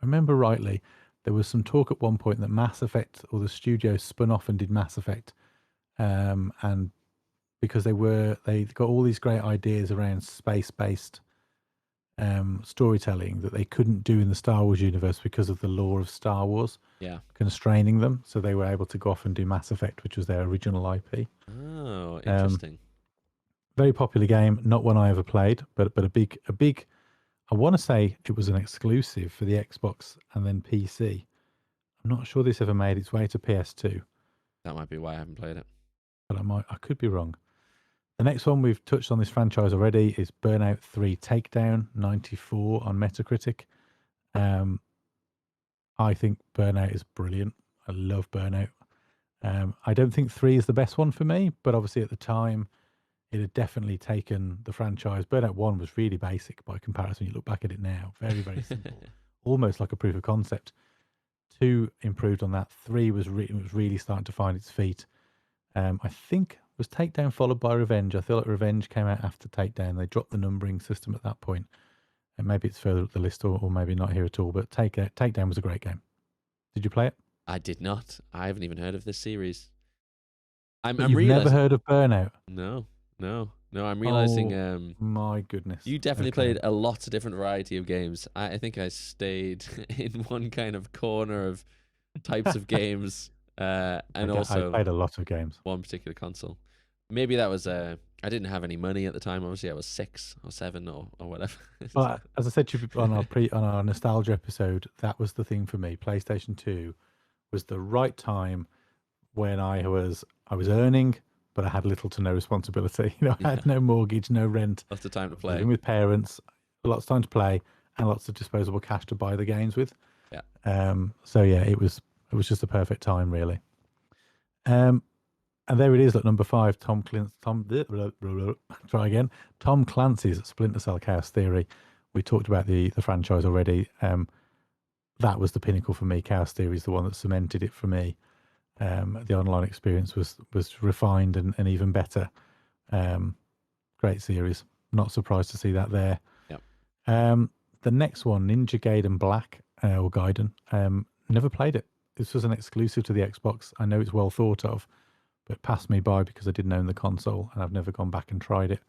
remember rightly, there was some talk at one point that Mass Effect, or the studio, spun off and did Mass Effect, and because they got all these great ideas around space-based storytelling that they couldn't do in the Star Wars universe because of the lore of Star Wars constraining them. So they were able to go off and do Mass Effect, which was their original IP. Oh, interesting. Very popular game, not one I ever played, but a big. I want to say it was an exclusive for the Xbox and then PC. I'm not sure this ever made its way to PS2. That might be why I haven't played it. But I could be wrong. The next one we've touched on this franchise already is Burnout 3 Takedown, 94 on Metacritic. Um, I think Burnout is brilliant. I love Burnout. I don't think 3 is the best one for me, but obviously at the time, it had definitely taken the franchise. Burnout 1 was really basic by comparison. You look back at it now, very, very simple, almost like a proof of concept. 2 improved on that. 3 was, was really starting to find its feet. I think was Takedown followed by Revenge. I feel like Revenge came out after Takedown. They dropped the numbering system at that point. And maybe it's further up the list or maybe not here at all. But Takedown was a great game. Did you play it? I did not. I haven't even heard of this series. I'm You've never realizing. heard of Burnout? No, no, no. I'm realizing. Oh, my goodness. You definitely Okay. played a lot of different variety of games. I think I stayed in one kind of corner of types of games, and I also played a lot of games. one particular console. Maybe that was I didn't have any money at the time. Obviously, I was 6 or 7 or whatever. Well, as I said to you on our nostalgia episode, that was the thing for me. PlayStation 2 was the right time when I was earning, but I had little to no responsibility. I had no mortgage, no rent. Lots of time to I was play. living with parents, lots of time to play, and lots of disposable cash to buy the games with. Yeah. So yeah, it was just the perfect time, really. And there it is at number 5. Tom Clancy's Splinter Cell Chaos Theory. We talked about the franchise already. That was the pinnacle for me. Chaos Theory is the one that cemented it for me. The online experience was refined and even better. Great series. Not surprised to see that there. Yep. The next one, Ninja Gaiden Black or Gaiden. Never played it. This was an exclusive to the Xbox. I know it's well thought of, but passed me by because I didn't own the console and I've never gone back and tried it.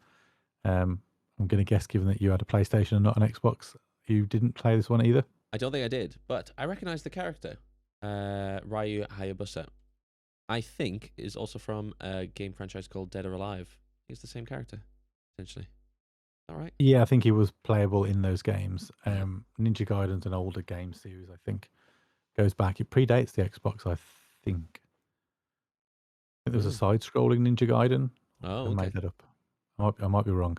I'm going to guess, given that you had a PlayStation and not an Xbox, you didn't play this one either? I don't think I did, but I recognize the character, Ryu Hayabusa. I think is also from a game franchise called Dead or Alive. He's the same character, essentially. Is that right? Yeah, I think he was playable in those games. Ninja Gaiden's an older game series, I think. Goes back. It predates the Xbox, I think. There was a side-scrolling Ninja Gaiden. Oh, I okay. made that up. I might be wrong.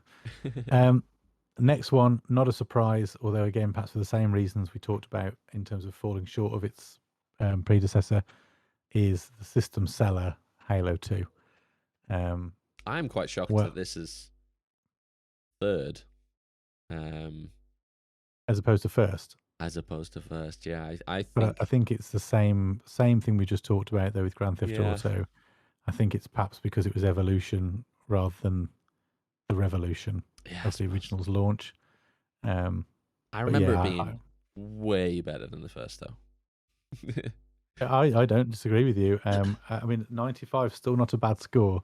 Next one, not a surprise, although again, perhaps for the same reasons we talked about in terms of falling short of its predecessor, is the system seller Halo 2. I'm quite shocked that this is third, as opposed to first. As opposed to first, yeah. I think. But I think it's the same thing we just talked about though with Grand Theft Auto. I think it's perhaps because it was evolution rather than the revolution of the original's launch. I remember it being way better than the first, though. I don't disagree with you. I mean, 95 is still not a bad score.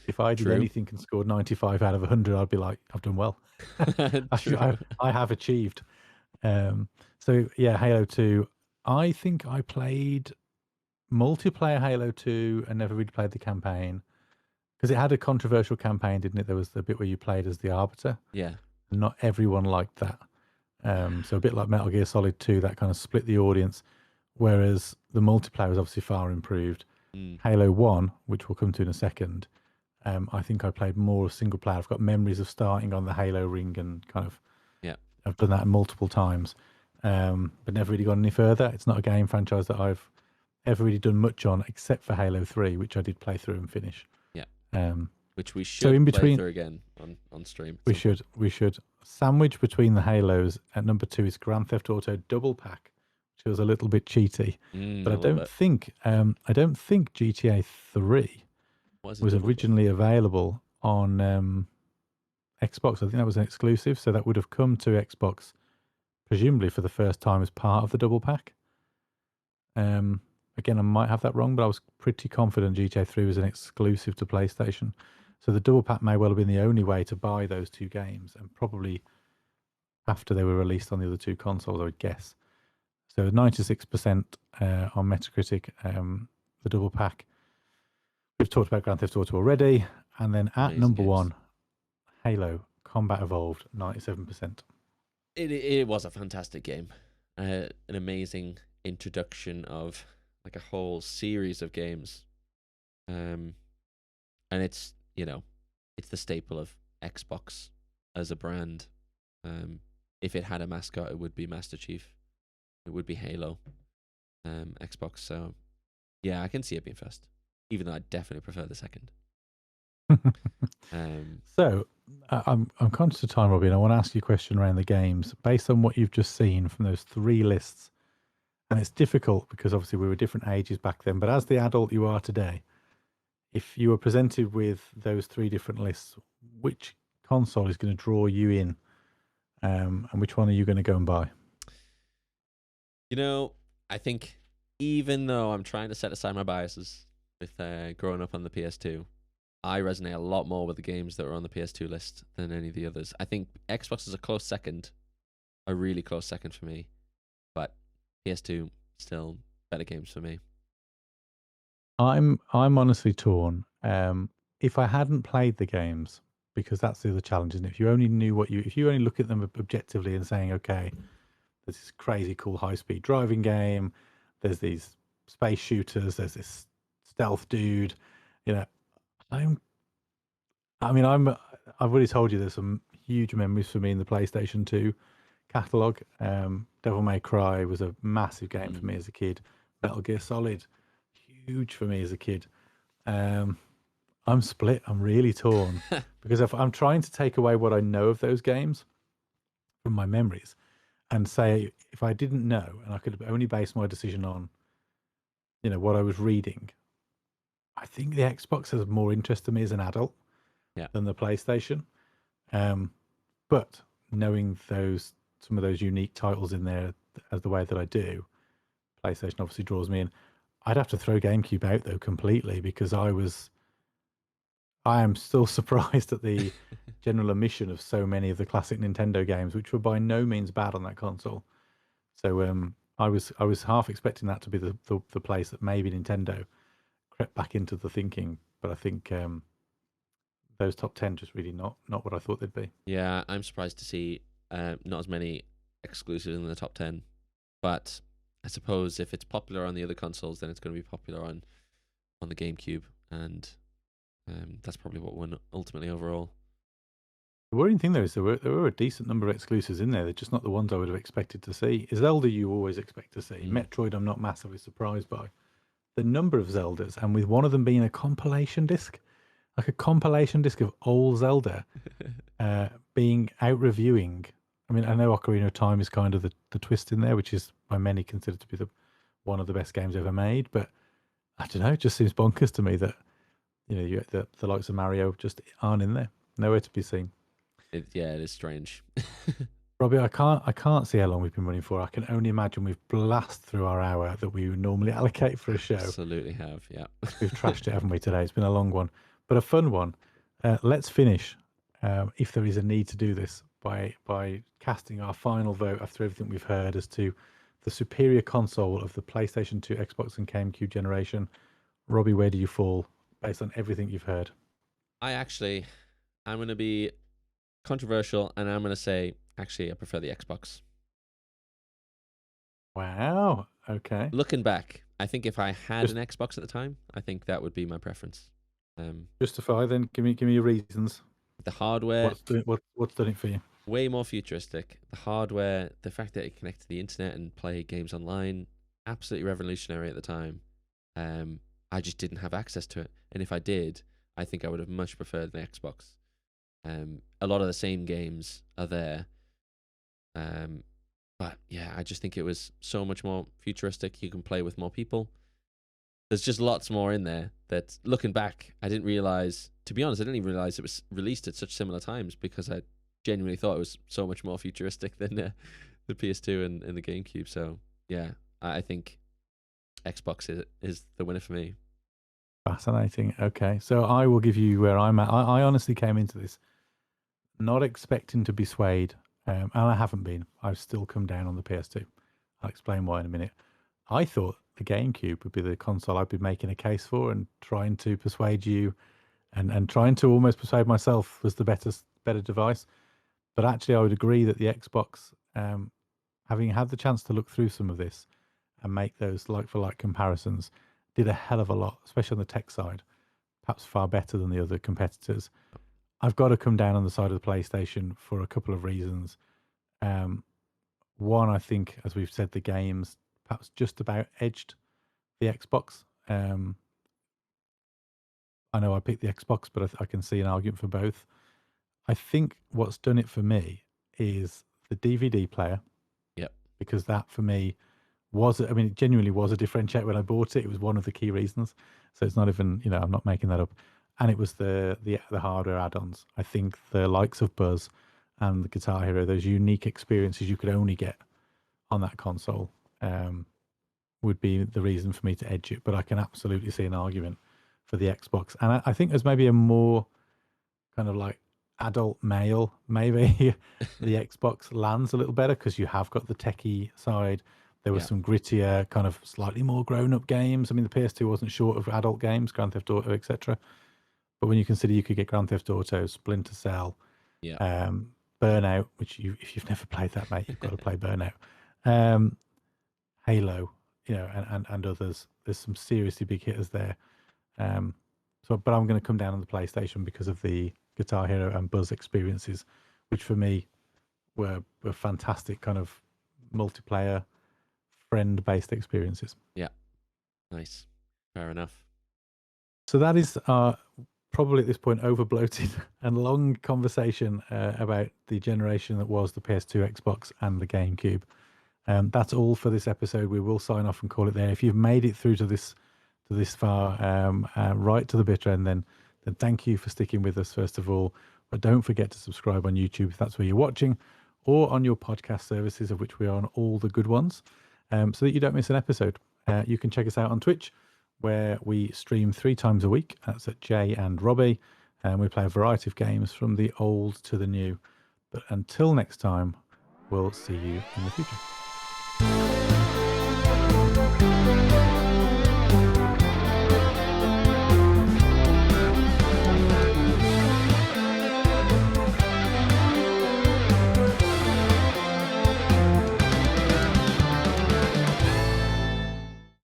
If I did anything and scored 95 out of 100, I'd be like, I've done well. I have achieved. So yeah, Halo 2. I think I played multiplayer Halo 2 and never really played the campaign because it had a controversial campaign, didn't it? There was the bit where you played as the Arbiter. Yeah. And not everyone liked that. So a bit like Metal Gear Solid 2, that kind of split the audience. Whereas the multiplayer was obviously far improved. Halo 1, which we'll come to in a second, I think I played more single player. I've got memories of starting on the Halo ring and kind of, I've done that multiple times, but never really gone any further. It's not a game franchise that I've ever really done much on, except for Halo 3, which I did play through and finish. Yeah. Which we should so in play between, through again on stream. We should. Sandwich between the Halos at number 2 is Grand Theft Auto Double Pack, which was a little bit cheaty. But I don't think GTA 3 was originally available on Xbox. I think that was an exclusive, so that would have come to Xbox presumably for the first time as part of the double pack. Again, I might have that wrong, but I was pretty confident GTA 3 was an exclusive to PlayStation. So the double pack may well have been the only way to buy those two games, and probably after they were released on the other two consoles, I would guess. So 96% on Metacritic, the double pack. We've talked about Grand Theft Auto already. And then at number 1, Halo Combat Evolved, 97%. It was a fantastic game. An amazing introduction of like a whole series of games. And it's, it's the staple of Xbox as a brand. If it had a mascot, it would be Master Chief. It would be Halo. Xbox. So yeah, I can see it being first, even though I definitely prefer the second. So I'm conscious of time, Robbie, and I want to ask you a question around the games based on what you've just seen from those 3 lists. And it's difficult because obviously we were different ages back then. But as the adult you are today, if you were presented with those 3 different lists, which console is going to draw you in, and which one are you going to go and buy? You know, I think even though I'm trying to set aside my biases with growing up on the PS2, I resonate a lot more with the games that were on the PS2 list than any of the others. I think Xbox is a close second, a really close second for me, but PS2 still better games for me. I'm honestly torn. If I hadn't played the games, because that's the other challenge, isn't it? If you only knew if you only look at them objectively and saying, okay, there's this crazy cool high speed driving game, there's these space shooters, there's this stealth dude, you know, I've already told you there's some huge memories for me in the PlayStation 2 catalog. Devil May Cry was a massive game for me as a kid. Metal Gear Solid, huge for me as a kid. I'm split. I'm really torn because if I'm trying to take away what I know of those games from my memories and say if I didn't know and I could only base my decision on, what I was reading, I think the Xbox has more interest to me as an adult than the PlayStation. But knowing some of those unique titles in there as the way that I do, PlayStation obviously draws me in. I'd have to throw GameCube out though completely because I am still surprised at the general omission of so many of the classic Nintendo games, which were by no means bad on that console. So I was half expecting that to be the place that maybe Nintendo crept back into the thinking, but I think those top 10 just really not what I thought they'd be. Yeah, I'm surprised to see not as many exclusives in the top 10, but I suppose if it's popular on the other consoles, then it's going to be popular on the GameCube, and that's probably what won ultimately overall. The worrying thing though is there were a decent number of exclusives in there. They're just not the ones I would have expected to see. Zelda you always expect to see. Metroid I'm not massively surprised by. The number of Zeldas, and with one of them being a compilation disc, like a compilation disc of old Zelda being out reviewing. I mean, I know Ocarina of Time is kind of the twist in there, which is by many considered to be one of the best games ever made. But I don't know, it just seems bonkers to me that the likes of Mario just aren't in there, nowhere to be seen. It is strange. Robbie, I can't see how long we've been running for. I can only imagine we've blasted through our hour that we would normally allocate for a show. Absolutely have, yeah. We've trashed it, haven't we, today? It's been a long one, but a fun one. Let's finish, if there is a need to do this, by casting our final vote after everything we've heard as to the superior console of the PlayStation 2, Xbox, and GameCube generation. Robbie, where do you fall based on everything you've heard? I'm going to be controversial, and I'm going to say, actually, I prefer the Xbox. Wow. Okay. Looking back, I think if I had an Xbox at the time, I think that would be my preference. Justify then. Give me your reasons. The hardware. What's done it for you? Way more futuristic. The hardware, the fact that it connects to the internet and play games online, absolutely revolutionary at the time. I just didn't have access to it, and if I did, I think I would have much preferred the Xbox. A lot of the same games are there, but yeah, I just think it was so much more futuristic. You can play with more people. There's just lots more in there that, looking back, I didn't realize. To be honest, I didn't even realize it was released at such similar times because I genuinely thought it was so much more futuristic than the PS2 and the GameCube. So yeah, I think Xbox is the winner for me. Fascinating. Okay, so I will give you where I'm at. I honestly came into this not expecting to be swayed, and I haven't been. I've still come down on the PS2. I'll explain why in a minute. I thought the GameCube would be the console I'd be making a case for and trying to persuade you and trying to almost persuade myself was the better device. But actually, I would agree that the Xbox, having had the chance to look through some of this and make those like-for-like comparisons, did a hell of a lot, especially on the tech side, perhaps far better than the other competitors. I've got to come down on the side of the PlayStation for a couple of reasons. One, I think, as we've said, the games perhaps just about edged the Xbox. I know I picked the Xbox, but I can see an argument for both. I think what's done it for me is the DVD player, Yep. because that for me was, I mean, it genuinely was a differentiator when I bought it. It was one of the key reasons. So it's not even, I'm not making that up. And it was the hardware add-ons. I think the likes of Buzz and the Guitar Hero, those unique experiences you could only get on that console, would be the reason for me to edge it. But I can absolutely see an argument for the Xbox. And I think there's maybe a more kind of like adult male, maybe the Xbox lands a little better because you have got the techie side. There was some grittier, kind of slightly more grown-up games. I mean, the PS2 wasn't short of adult games, Grand Theft Auto, etc. But when you consider you could get Grand Theft Auto, Splinter Cell, Burnout, which if you've never played that, mate, you've got to play Burnout. Halo, and others. There's some seriously big hitters there. But I'm going to come down on the PlayStation because of the Guitar Hero and Buzz experiences, which for me were fantastic kind of multiplayer, friend-based experiences. Yeah, nice, fair enough. So that is probably at this point over-bloated and long conversation about the generation that was the PS2, Xbox, and the Gamecube. That's all for this episode. We will sign off and call it there. If you've made it through to this far, right to the bitter end, then thank you for sticking with us, first of all. But don't forget to subscribe on YouTube if that's where you're watching, or on your podcast services, of which we are on all the good ones, so that you don't miss an episode. You can check us out on Twitch, where we stream 3 times a week. That's at Jay and Robbie, and we play a variety of games from the old to the new. But until next time, we'll see you in the future.